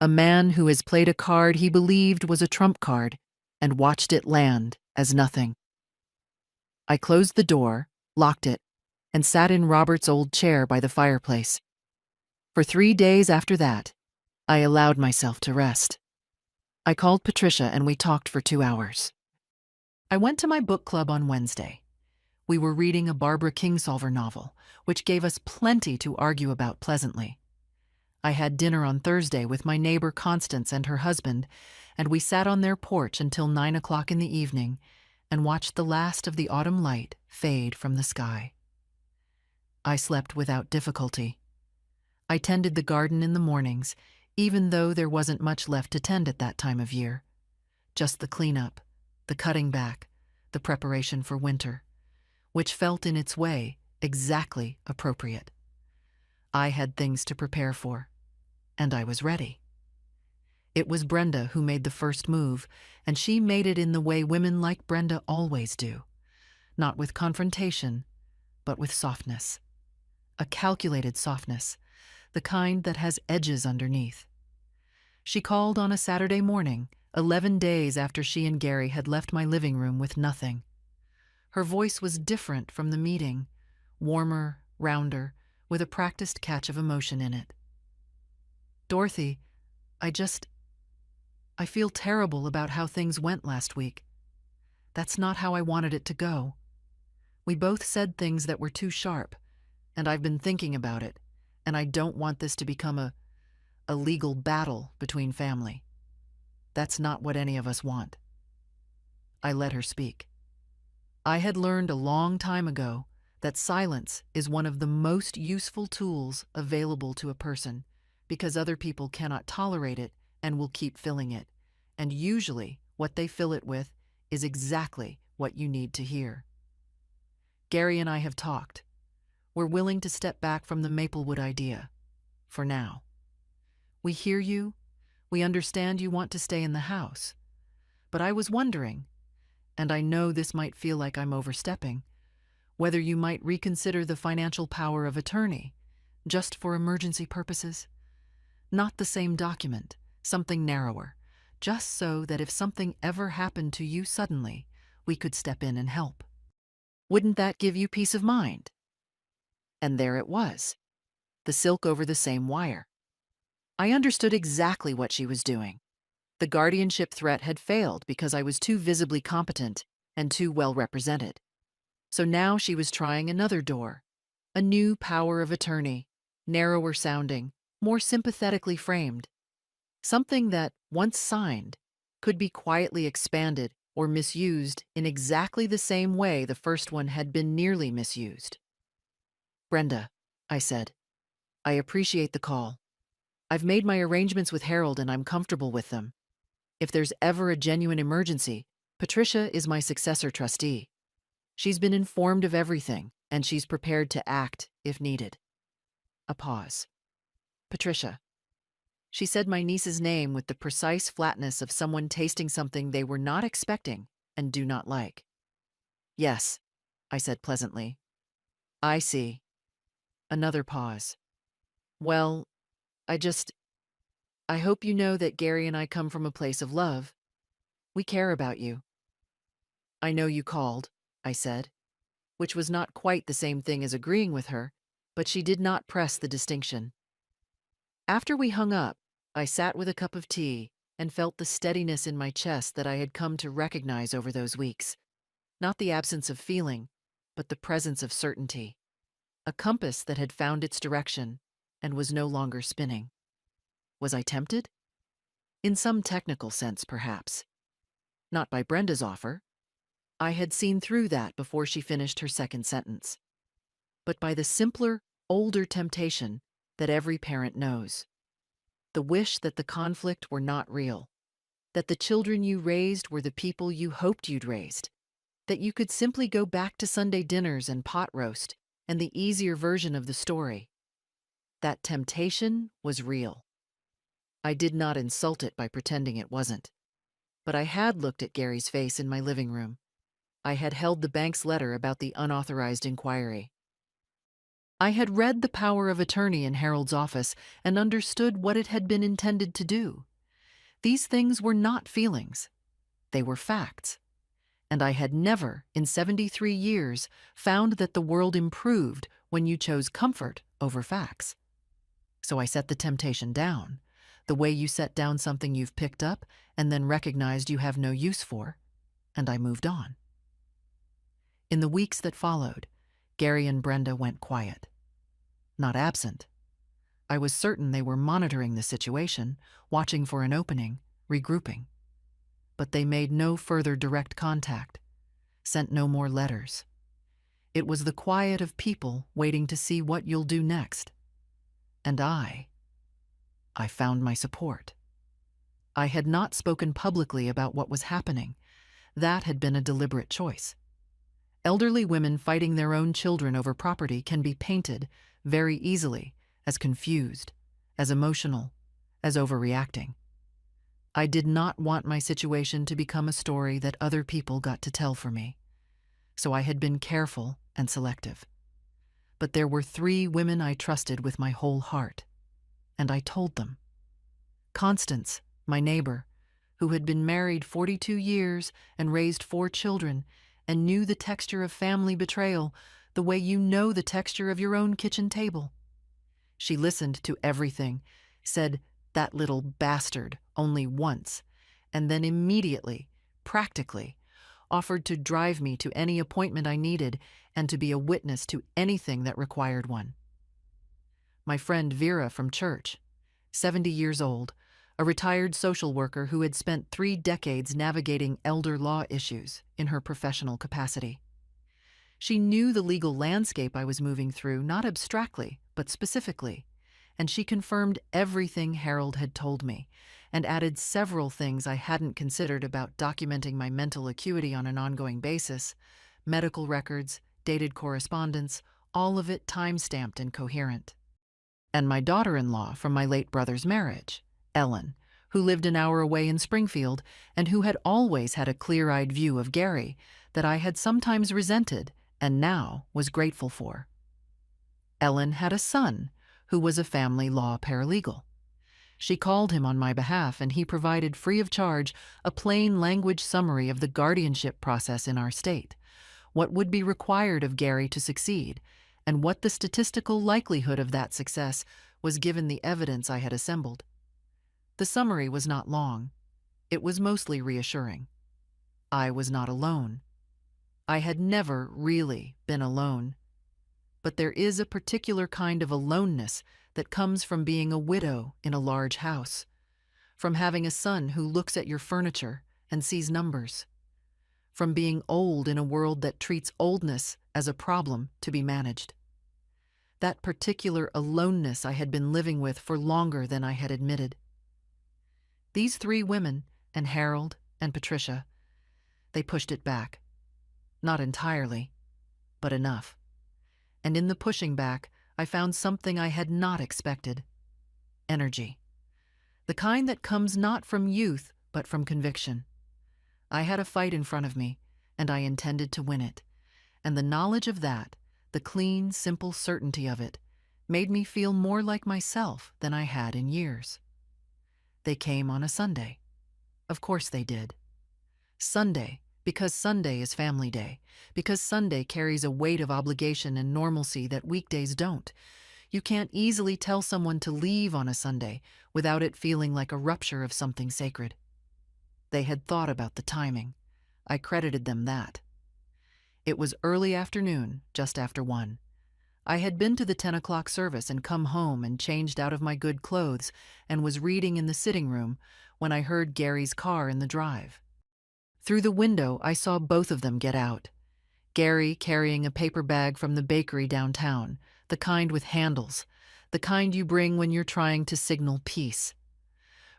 A man who has played a card he believed was a trump card and watched it land as nothing. I closed the door, locked it, and sat in Robert's old chair by the fireplace. For 3 days after that, I allowed myself to rest. I called Patricia and we talked for 2 hours. I went to my book club on Wednesday. We were reading a Barbara Kingsolver novel, which gave us plenty to argue about pleasantly. I had dinner on Thursday with my neighbor Constance and her husband, and we sat on their porch until 9 o'clock in the evening and watched the last of the autumn light fade from the sky. I slept without difficulty. I tended the garden in the mornings, even though there wasn't much left to tend at that time of year. Just the cleanup, the cutting back, the preparation for winter, which felt in its way exactly appropriate. I had things to prepare for, and I was ready. It was Brenda who made the first move, and she made it in the way women like Brenda always do, not with confrontation, but with softness. A calculated softness, the kind that has edges underneath. She called on a Saturday morning, 11 days after she and Gary had left my living room with nothing. Her voice was different from the meeting, warmer, rounder, with a practiced catch of emotion in it. Dorothy, I feel terrible about how things went last week. That's not how I wanted it to go. We both said things that were too sharp, and I've been thinking about it, and I don't want this to become a legal battle between family. That's not what any of us want. I let her speak. I had learned a long time ago that silence is one of the most useful tools available to a person because other people cannot tolerate it and will keep filling it, and usually what they fill it with is exactly what you need to hear. Gary and I have talked. We're willing to step back from the Maplewood idea, for now. We hear you. We understand you want to stay in the house. But I was wondering, and I know this might feel like I'm overstepping, whether you might reconsider the financial power of attorney, just for emergency purposes. Not the same document, something narrower, just so that if something ever happened to you suddenly, we could step in and help. Wouldn't that give you peace of mind? And there it was, the silk over the same wire. I understood exactly what she was doing. The guardianship threat had failed because I was too visibly competent and too well represented. So now she was trying another door, a new power of attorney, narrower sounding, more sympathetically framed. Something that, once signed, could be quietly expanded or misused in exactly the same way the first one had been nearly misused. Brenda, I said, I appreciate the call. I've made my arrangements with Harold and I'm comfortable with them. If there's ever a genuine emergency, Patricia is my successor trustee. She's been informed of everything, and she's prepared to act if needed. A pause. Patricia. She said my niece's name with the precise flatness of someone tasting something they were not expecting and do not like. Yes, I said pleasantly. I see. Another pause. Well, I hope you know that Gary and I come from a place of love. We care about you. I know you called, I said, which was not quite the same thing as agreeing with her, but she did not press the distinction. After we hung up, I sat with a cup of tea and felt the steadiness in my chest that I had come to recognize over those weeks. Not the absence of feeling, but the presence of certainty. A compass that had found its direction and was no longer spinning. Was I tempted? In some technical sense, perhaps. Not by Brenda's offer. I had seen through that before she finished her second sentence. But by the simpler, older temptation that every parent knows. The wish that the conflict were not real. That the children you raised were the people you hoped you'd raised. That you could simply go back to Sunday dinners and pot roast and the easier version of the story. That temptation was real. I did not insult it by pretending it wasn't. But I had looked at Gary's face in my living room. I had held the bank's letter about the unauthorized inquiry. I had read the power of attorney in Harold's office and understood what it had been intended to do. These things were not feelings. They were facts. And I had never, in 73 years, found that the world improved when you chose comfort over facts. So I set the temptation down, the way you set down something you've picked up and then recognized you have no use for, and I moved on. In the weeks that followed, Gary and Brenda went quiet. Not absent. I was certain they were monitoring the situation, watching for an opening, regrouping. But they made no further direct contact, sent no more letters. It was the quiet of people waiting to see what you'll do next. And I found my support. I had not spoken publicly about what was happening. That had been a deliberate choice. Elderly women fighting their own children over property can be painted very easily as confused, as emotional, as overreacting. I did not want my situation to become a story that other people got to tell for me. So I had been careful and selective. But there were 3 women I trusted with my whole heart, and I told them. Constance, my neighbor, who had been married 42 years and raised 4 children and knew the texture of family betrayal the way you know the texture of your own kitchen table. She listened to everything, said, "That little bastard," only once, and then immediately, practically, offered to drive me to any appointment I needed and to be a witness to anything that required one. My friend Vera from church, 70 years old, a retired social worker who had spent 3 decades navigating elder law issues in her professional capacity. She knew the legal landscape I was moving through, not abstractly, but specifically, and she confirmed everything Harold had told me, and added several things I hadn't considered about documenting my mental acuity on an ongoing basis, medical records, dated correspondence, all of it time-stamped and coherent. And my daughter-in-law from my late brother's marriage, Ellen, who lived an hour away in Springfield and who had always had a clear-eyed view of Gary that I had sometimes resented and now was grateful for. Ellen had a son who was a family law paralegal. She called him on my behalf, and he provided free of charge a plain language summary of the guardianship process in our state, what would be required of Gary to succeed, and what the statistical likelihood of that success was given the evidence I had assembled. The summary was not long. It was mostly reassuring. I was not alone. I had never really been alone. But there is a particular kind of aloneness that comes from being a widow in a large house, from having a son who looks at your furniture and sees numbers, from being old in a world that treats oldness as a problem to be managed. That particular aloneness I had been living with for longer than I had admitted. These 3 women, and Harold and Patricia, they pushed it back. Not entirely, but enough. And in the pushing back, I found something I had not expected. Energy. The kind that comes not from youth, but from conviction. I had a fight in front of me, and I intended to win it. And the knowledge of that, the clean, simple certainty of it, made me feel more like myself than I had in years. They came on a Sunday. Of course they did. Sunday, because Sunday is family day, because Sunday carries a weight of obligation and normalcy that weekdays don't. You can't easily tell someone to leave on a Sunday without it feeling like a rupture of something sacred. They had thought about the timing. I credited them that. It was early afternoon, just after 1. I had been to the 10 o'clock service and come home and changed out of my good clothes and was reading in the sitting room when I heard Gary's car in the drive. Through the window, I saw both of them get out. Gary carrying a paper bag from the bakery downtown, the kind with handles, the kind you bring when you're trying to signal peace.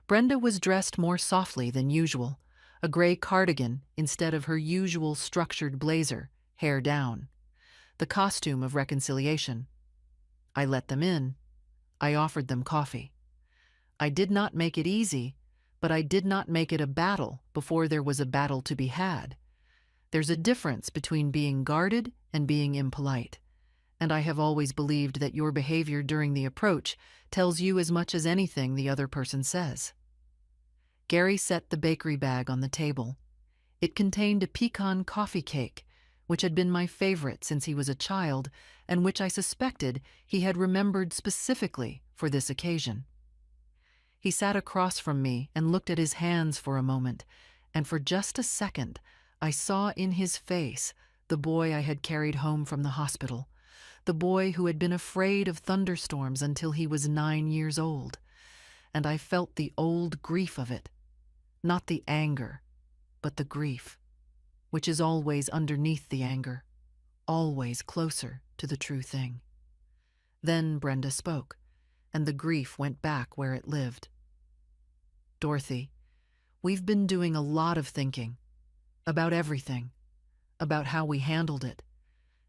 Brenda was dressed more softly than usual, a gray cardigan instead of her usual structured blazer, hair down. The costume of reconciliation. I let them in. I offered them coffee. I did not make it easy, but I did not make it a battle before there was a battle to be had. There's a difference between being guarded and being impolite, and I have always believed that your behavior during the approach tells you as much as anything the other person says. Gary set the bakery bag on the table. It contained a pecan coffee cake, which had been my favorite since he was a child and which I suspected he had remembered specifically for this occasion. He sat across from me and looked at his hands for a moment, and for just a second I saw in his face the boy I had carried home from the hospital, the boy who had been afraid of thunderstorms until he was 9 years old, and I felt the old grief of it, not the anger, but the grief, which is always underneath the anger, always closer to the true thing. Then Brenda spoke, and the grief went back where it lived. Dorothy, we've been doing a lot of thinking, about everything, about how we handled it,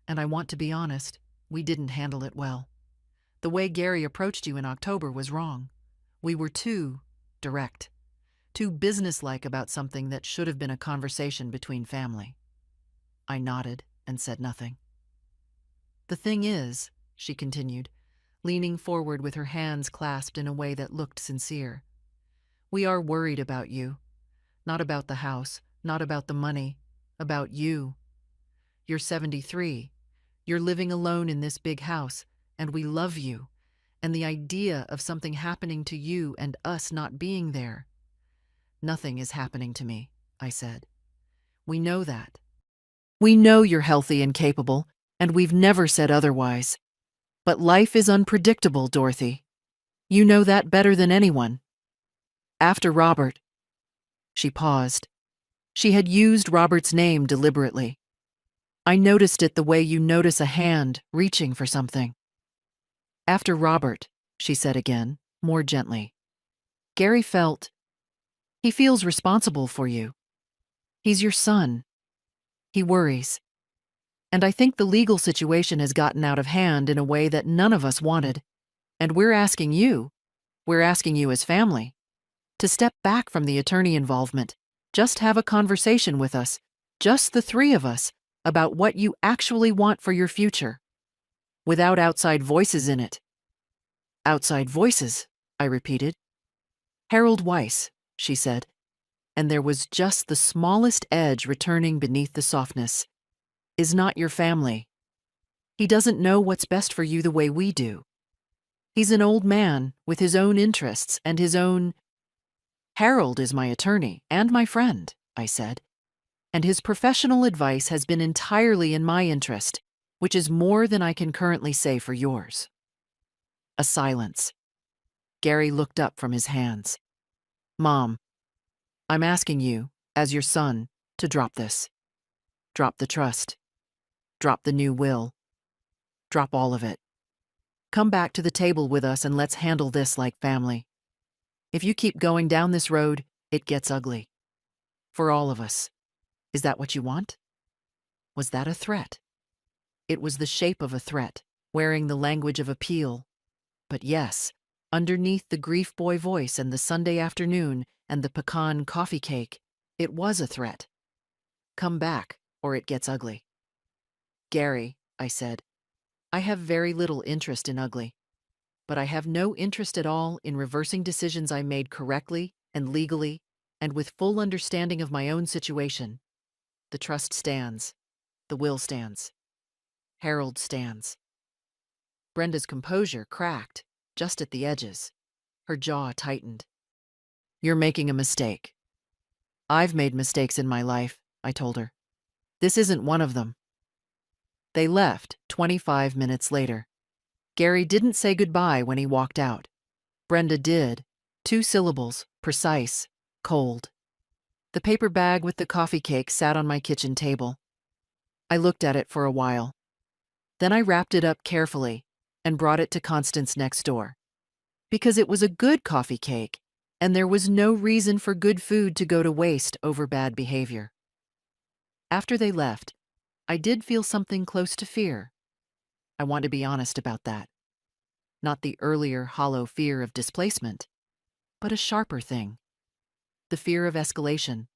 and I want to be honest, we didn't handle it well. The way Gary approached you in October was wrong. We were too direct, too businesslike about something that should have been a conversation between family. I nodded and said nothing. The thing is, she continued, leaning forward with her hands clasped in a way that looked sincere, we are worried about you, not about the house, not about the money, about you. You're 73. You're living alone in this big house, and we love you, and the idea of something happening to you and us not being there. Nothing is happening to me, I said. We know that. We know you're healthy and capable, and we've never said otherwise. But life is unpredictable, Dorothy. You know that better than anyone. After Robert. She paused. She had used Robert's name deliberately. I noticed it the way you notice a hand reaching for something. After Robert, she said again, more gently. Gary felt. He feels responsible for you. He's your son. He worries. And I think the legal situation has gotten out of hand in a way that none of us wanted. And we're asking you as family, to step back from the attorney involvement. Just have a conversation with us, just the three of us, about what you actually want for your future, without outside voices in it. Outside voices, I repeated. Harold Weiss, she said, and there was just the smallest edge returning beneath the softness, is not your family. He doesn't know what's best for you the way we do. He's an old man with his own interests and his own. Harold is my attorney and my friend, I said, and his professional advice has been entirely in my interest, which is more than I can currently say for yours. A silence. Gary looked up from his hands. Mom, I'm asking you, as your son, to drop this. Drop the trust. Drop the new will. Drop all of it. Come back to the table with us and let's handle this like family. If you keep going down this road, it gets ugly. For all of us. Is that what you want? Was that a threat? It was the shape of a threat, wearing the language of appeal. But yes, underneath the grief boy voice and the Sunday afternoon and the pecan coffee cake, it was a threat. Come back, or it gets ugly. Gary, I said, I have very little interest in ugly. But I have no interest at all in reversing decisions I made correctly and legally and with full understanding of my own situation. The trust stands. The will stands. Harold stands. Brenda's composure cracked, just at the edges. Her jaw tightened. "You're making a mistake." "I've made mistakes in my life," I told her. "This isn't one of them." They left 25 minutes later. Gary didn't say goodbye when he walked out. Brenda did. 2 syllables, precise, cold. The paper bag with the coffee cake sat on my kitchen table. I looked at it for a while. Then I wrapped it up carefully and brought it to Constance next door. Because it was a good coffee cake, and there was no reason for good food to go to waste over bad behavior. After they left, I did feel something close to fear. I want to be honest about that. Not the earlier hollow fear of displacement, but a sharper thing. The fear of escalation,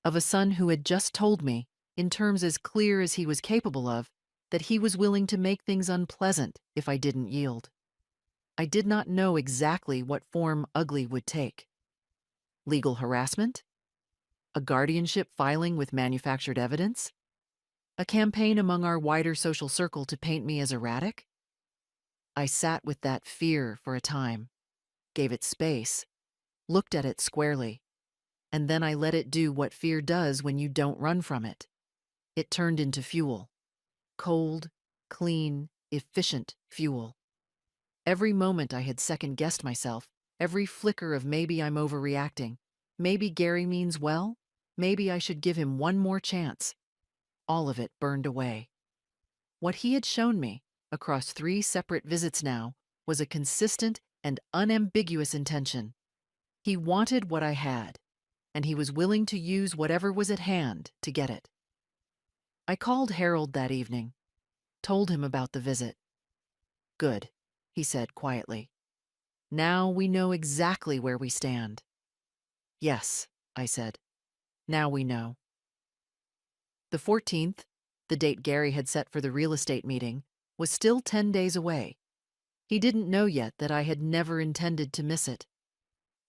of a son who had just told me, in terms as clear as he was capable of, that he was willing to make things unpleasant if I didn't yield. I did not know exactly what form ugly would take. Legal harassment? A guardianship filing with manufactured evidence? A campaign among our wider social circle to paint me as erratic? I sat with that fear for a time, gave it space, looked at it squarely, and then I let it do what fear does when you don't run from it. It turned into fuel. Cold, clean, efficient fuel. Every moment I had second-guessed myself, every flicker of maybe I'm overreacting, maybe Gary means well, maybe I should give him one more chance. All of it burned away. What he had shown me, across 3 separate visits now, was a consistent and unambiguous intention. He wanted what I had, and he was willing to use whatever was at hand to get it. I called Harold that evening, told him about the visit. "Good," he said quietly. "Now we know exactly where we stand." "Yes," I said. "Now we know." The 14th, the date Gary had set for the real estate meeting, was still 10 days away. He didn't know yet that I had never intended to miss it.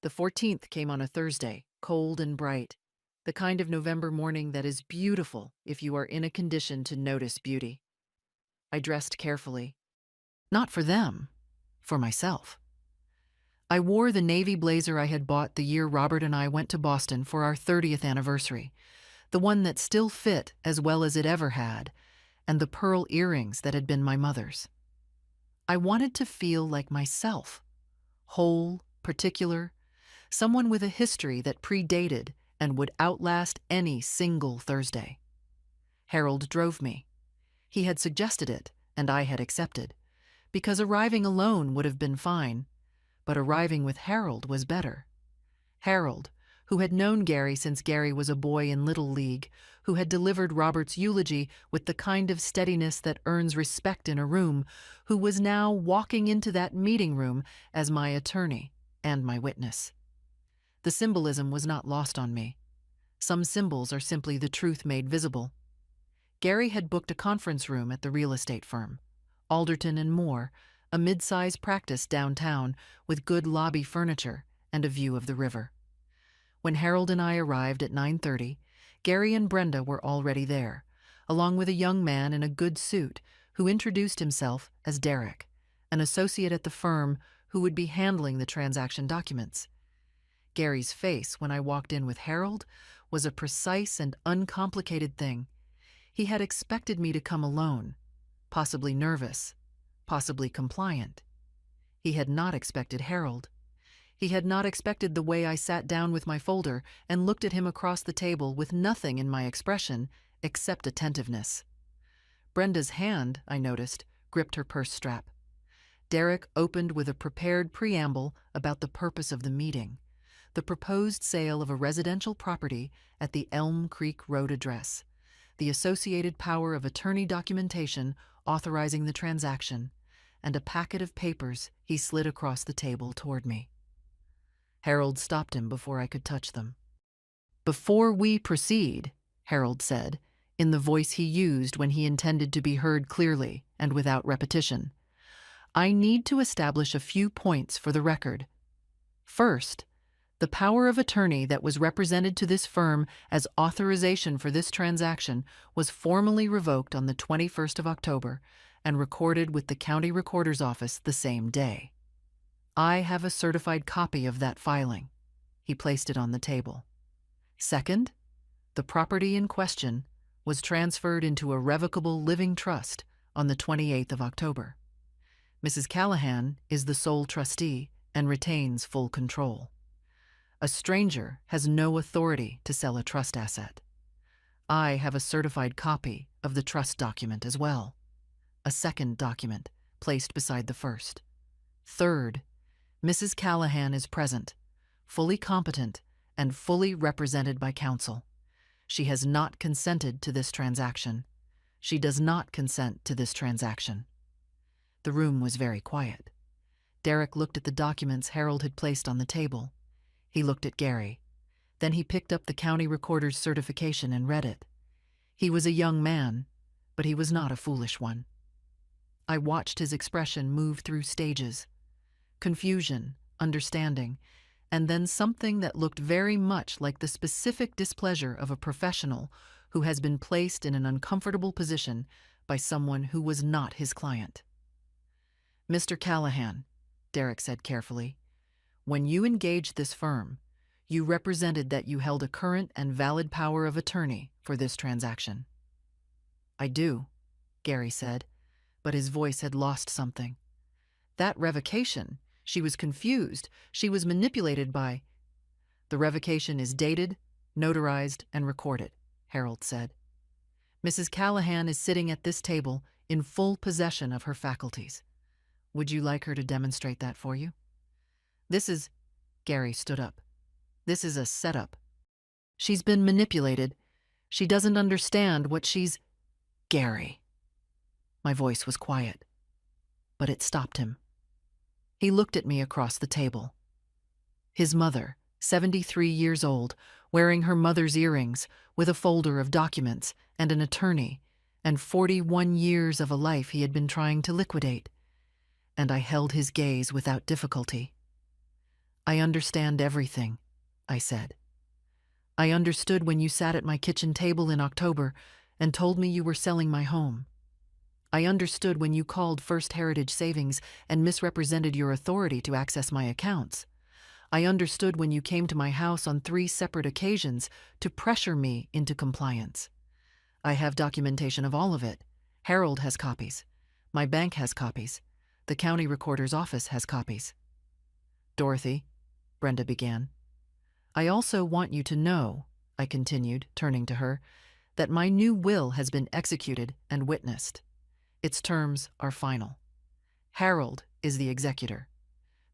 The 14th came on a Thursday, cold and bright, the kind of November morning that is beautiful if you are in a condition to notice beauty. I dressed carefully. Not for them, for myself. I wore the navy blazer I had bought the year Robert and I went to Boston for our 30th anniversary, the one that still fit as well as it ever had, and the pearl earrings that had been my mother's. I wanted to feel like myself, whole, particular, someone with a history that predated and would outlast any single Thursday. Harold drove me. He had suggested it, and I had accepted, because arriving alone would have been fine, but arriving with Harold was better. Harold, who had known Gary since Gary was a boy in Little League, who had delivered Robert's eulogy with the kind of steadiness that earns respect in a room, who was now walking into that meeting room as my attorney and my witness. The symbolism was not lost on me. Some symbols are simply the truth made visible. Gary had booked a conference room at the real estate firm, Alderton and Moore, a mid-size practice downtown with good lobby furniture and a view of the river. When Harold and I arrived at 9:30, Gary and Brenda were already there, along with a young man in a good suit who introduced himself as Derek, an associate at the firm who would be handling the transaction documents. Gary's face when I walked in with Harold was a precise and uncomplicated thing. He had expected me to come alone, possibly nervous, possibly compliant. He had not expected Harold. He had not expected the way I sat down with my folder and looked at him across the table with nothing in my expression except attentiveness. Brenda's hand, I noticed, gripped her purse strap. Derek opened with a prepared preamble about the purpose of the meeting, the proposed sale of a residential property at the Elm Creek Road address, the associated power of attorney documentation authorizing the transaction, and a packet of papers he slid across the table toward me. Harold stopped him before I could touch them. "Before we proceed," Harold said, in the voice he used when he intended to be heard clearly and without repetition, "I need to establish a few points for the record. First, the power of attorney that was represented to this firm as authorization for this transaction was formally revoked on the 21st of October, and recorded with the county recorder's office the same day. I have a certified copy of that filing. He placed it on the table. Second, the property in question was transferred into a revocable living trust on the 28th of October. Mrs. Callahan is the sole trustee and retains full control. A stranger has no authority to sell a trust asset. I have a certified copy of the trust document as well. A second document placed beside the first. Third, Mrs. Callahan is present, fully competent and fully represented by counsel. She has not consented to this transaction. She does not consent to this transaction. The room was very quiet. Derek looked at the documents Harold had placed on the table. He looked at Gary. Then he picked up the county recorder's certification and read it. He was a young man, but he was not a foolish one. I watched his expression move through stages: confusion, understanding, and then something that looked very much like the specific displeasure of a professional who has been placed in an uncomfortable position by someone who was not his client. "Mr. Callahan," Derek said carefully, "when you engaged this firm, you represented that you held a current and valid power of attorney for this transaction." "I do," Gary said, but his voice had lost something. "That revocation, she was confused. She was manipulated by—" "The revocation is dated, notarized, and recorded," Harold said. "Mrs. Callahan is sitting at this table in full possession of her faculties. Would you like her to demonstrate that for you?" "This is—" Gary stood up. "This is a setup. She's been manipulated. She doesn't understand what she's—" "Gary." My voice was quiet, but it stopped him. He looked at me across the table. His mother, 73 years old, wearing her mother's earrings, with a folder of documents and an attorney, and 41 years of a life he had been trying to liquidate. And I held his gaze without difficulty. "I understand everything," I said. "I understood when you sat at my kitchen table in October and told me you were selling my home. I understood when you called First Heritage Savings and misrepresented your authority to access my accounts. I understood when you came to my house on 3 separate occasions to pressure me into compliance. I have documentation of all of it. Harold has copies. My bank has copies. The county recorder's office has copies." "Dorothy," Brenda began. "I also want you to know," I continued, turning to her, "that my new will has been executed and witnessed. Its terms are final. Harold is the executor.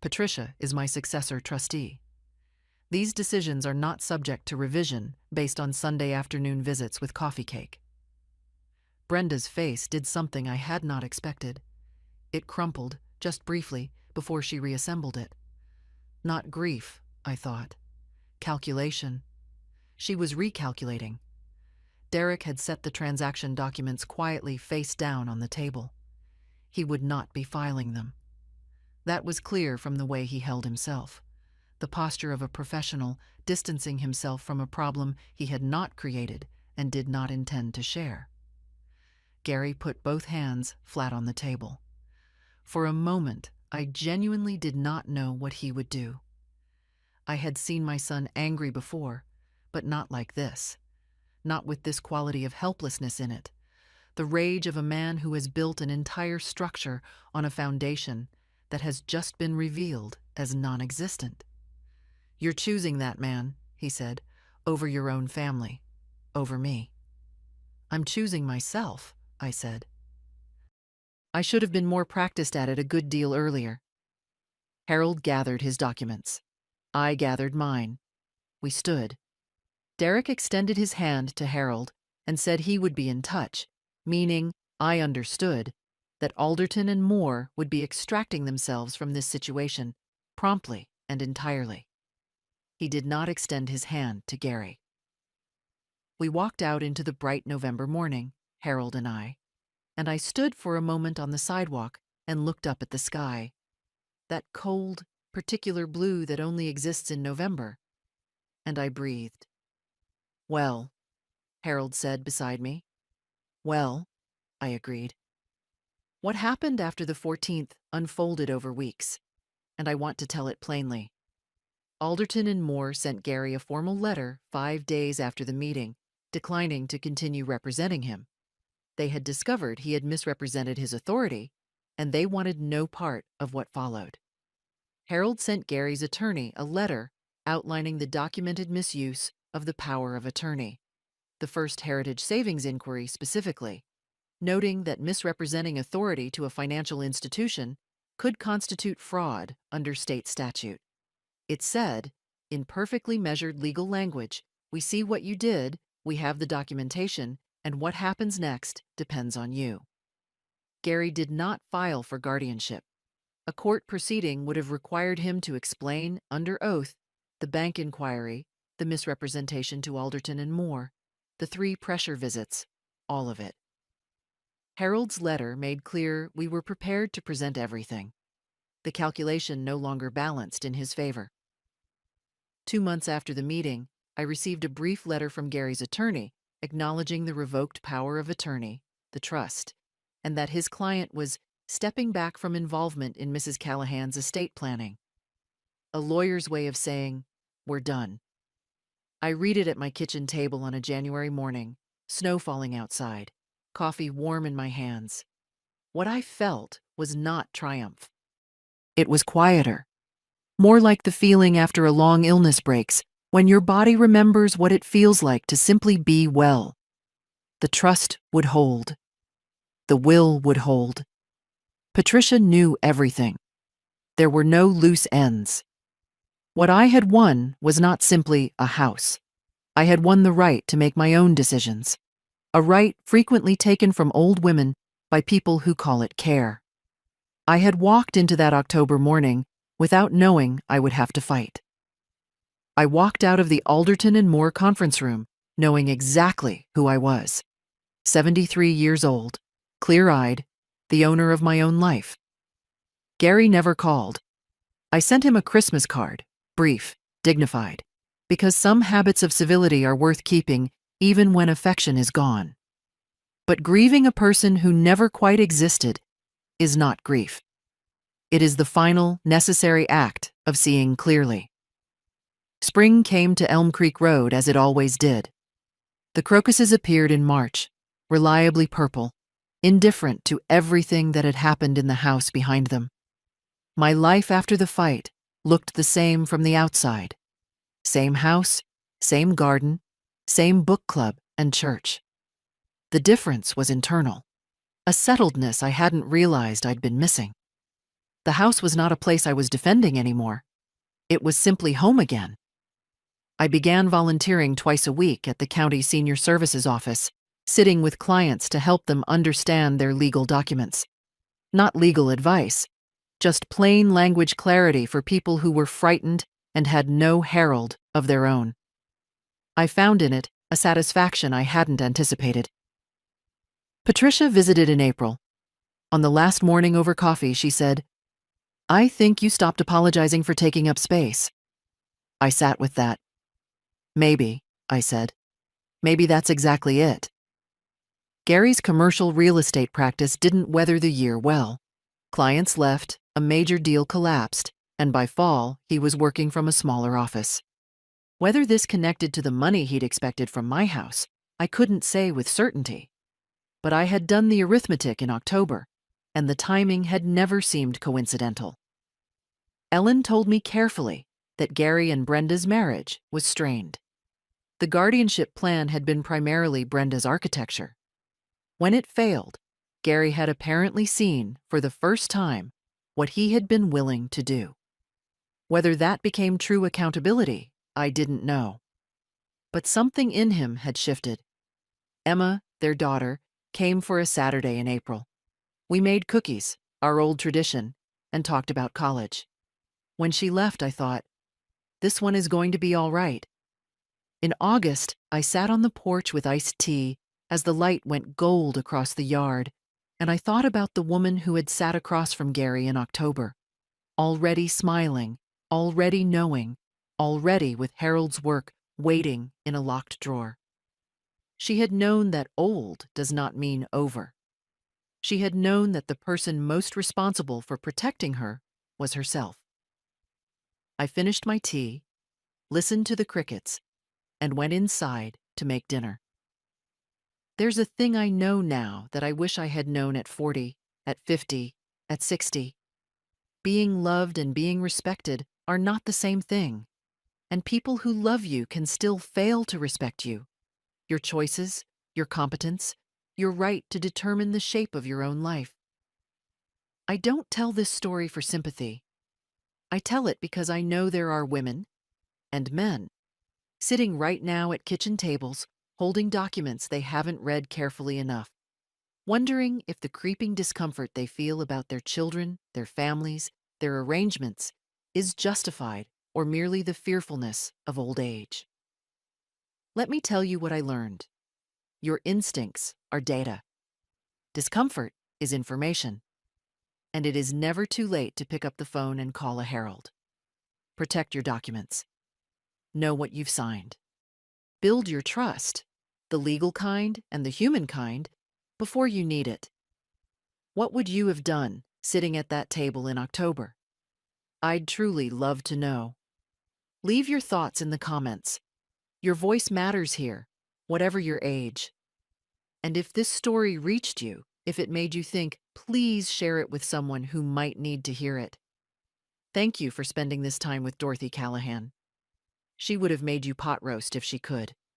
Patricia is my successor trustee. These decisions are not subject to revision based on Sunday afternoon visits with coffee cake." Brenda's face did something I had not expected. It crumpled, just briefly, before she reassembled it. Not grief, I thought. Calculation. She was recalculating. Derek had set the transaction documents quietly face down on the table. He would not be filing them. That was clear from the way he held himself, the posture of a professional distancing himself from a problem he had not created and did not intend to share. Gary put both hands flat on the table. For a moment, I genuinely did not know what he would do. I had seen my son angry before, but not like this. Not with this quality of helplessness in it. The rage of a man who has built an entire structure on a foundation that has just been revealed as non-existent. "You're choosing that man," he said, "over your own family, over me." "I'm choosing myself," I said. "I should have been more practiced at it a good deal earlier." Harold gathered his documents. I gathered mine. We stood. Derek extended his hand to Harold and said he would be in touch, meaning, I understood, that Alderton and Moore would be extracting themselves from this situation promptly and entirely. He did not extend his hand to Gary. We walked out into the bright November morning, Harold and I stood for a moment on the sidewalk and looked up at the sky. That cold, particular blue that only exists in November. And I breathed. "Well," Harold said beside me. "Well," I agreed. What happened after the 14th unfolded over weeks, and I want to tell it plainly. Alderton and Moore sent Gary a formal letter 5 days after the meeting, declining to continue representing him. They had discovered he had misrepresented his authority, and they wanted no part of what followed. Harold sent Gary's attorney a letter outlining the documented misuse of the power of attorney, the First Heritage Savings Inquiry specifically, noting that misrepresenting authority to a financial institution could constitute fraud under state statute. It said, in perfectly measured legal language, we see what you did, we have the documentation, and what happens next depends on you. Gary did not file for guardianship. A court proceeding would have required him to explain, under oath, the bank inquiry, the misrepresentation to Alderton and Moore, the 3 pressure visits, all of it. Harold's letter made clear we were prepared to present everything. The calculation no longer balanced in his favor. 2 months after the meeting, I received a brief letter from Gary's attorney acknowledging the revoked power of attorney, the trust, and that his client was stepping back from involvement in Mrs. Callahan's estate planning. A lawyer's way of saying, we're done. I read it at my kitchen table on a January morning, snow falling outside, coffee warm in my hands. What I felt was not triumph. It was quieter, more like the feeling after a long illness breaks, when your body remembers what it feels like to simply be well. The trust would hold. The will would hold. Patricia knew everything. There were no loose ends. What I had won was not simply a house. I had won the right to make my own decisions, a right frequently taken from old women by people who call it care. I had walked into that October morning without knowing I would have to fight. I walked out of the Alderton and Moore conference room knowing exactly who I was. 73 years old, clear-eyed, the owner of my own life. Gary never called. I sent him a Christmas card, brief, dignified, because some habits of civility are worth keeping even when affection is gone. But grieving a person who never quite existed is not grief. It is the final, necessary act of seeing clearly. Spring came to Elm Creek Road as it always did. The crocuses appeared in March, reliably purple, indifferent to everything that had happened in the house behind them. My life after the fight looked the same from the outside. Same house, same garden, same book club and church. The difference was internal, a settledness I hadn't realized I'd been missing. The house was not a place I was defending anymore. It was simply home again. I began volunteering twice a week at the county senior services office, sitting with clients to help them understand their legal documents. Not legal advice, just plain language clarity for people who were frightened and had no Harold of their own. I found in it a satisfaction I hadn't anticipated. Patricia visited in April. On the last morning over coffee, she said, "I think you stopped apologizing for taking up space." I sat with that. "Maybe," I said. "Maybe that's exactly it." Gary's commercial real estate practice didn't weather the year well. Clients left, a major deal collapsed, and by fall, he was working from a smaller office. Whether this connected to the money he'd expected from my house, I couldn't say with certainty. But I had done the arithmetic in October, and the timing had never seemed coincidental. Ellen told me carefully that Gary and Brenda's marriage was strained. The guardianship plan had been primarily Brenda's architecture. When it failed, Gary had apparently seen, for the first time, what he had been willing to do. Whether that became true accountability, I didn't know. But something in him had shifted. Emma, their daughter, came for a Saturday in April. We made cookies, our old tradition, and talked about college. When she left, I thought, this one is going to be all right. In August, I sat on the porch with iced tea as the light went gold across the yard, and I thought about the woman who had sat across from Gary in October, already smiling, already knowing, already with Harold's work waiting in a locked drawer. She had known that old does not mean over. She had known that the person most responsible for protecting her was herself. I finished my tea, listened to the crickets, and went inside to make dinner. There's a thing I know now that I wish I had known at 40, at 50, at 60. Being loved and being respected are not the same thing, and people who love you can still fail to respect you, your choices, your competence, your right to determine the shape of your own life. I don't tell this story for sympathy. I tell it because I know there are women and men sitting right now at kitchen tables holding documents they haven't read carefully enough, wondering if the creeping discomfort they feel about their children, their families, their arrangements is justified or merely the fearfulness of old age. Let me tell you what I learned. Your instincts are data. Discomfort is information. And it is never too late to pick up the phone and call a herald. Protect your documents. Know what you've signed. Build your trust, the legal kind and the human kind, before you need it. What would you have done sitting at that table in October? I'd truly love to know. Leave your thoughts in the comments. Your voice matters here, whatever your age. And if this story reached you, if it made you think, please share it with someone who might need to hear it. Thank you for spending this time with Dorothy Callahan. She would have made you pot roast if she could.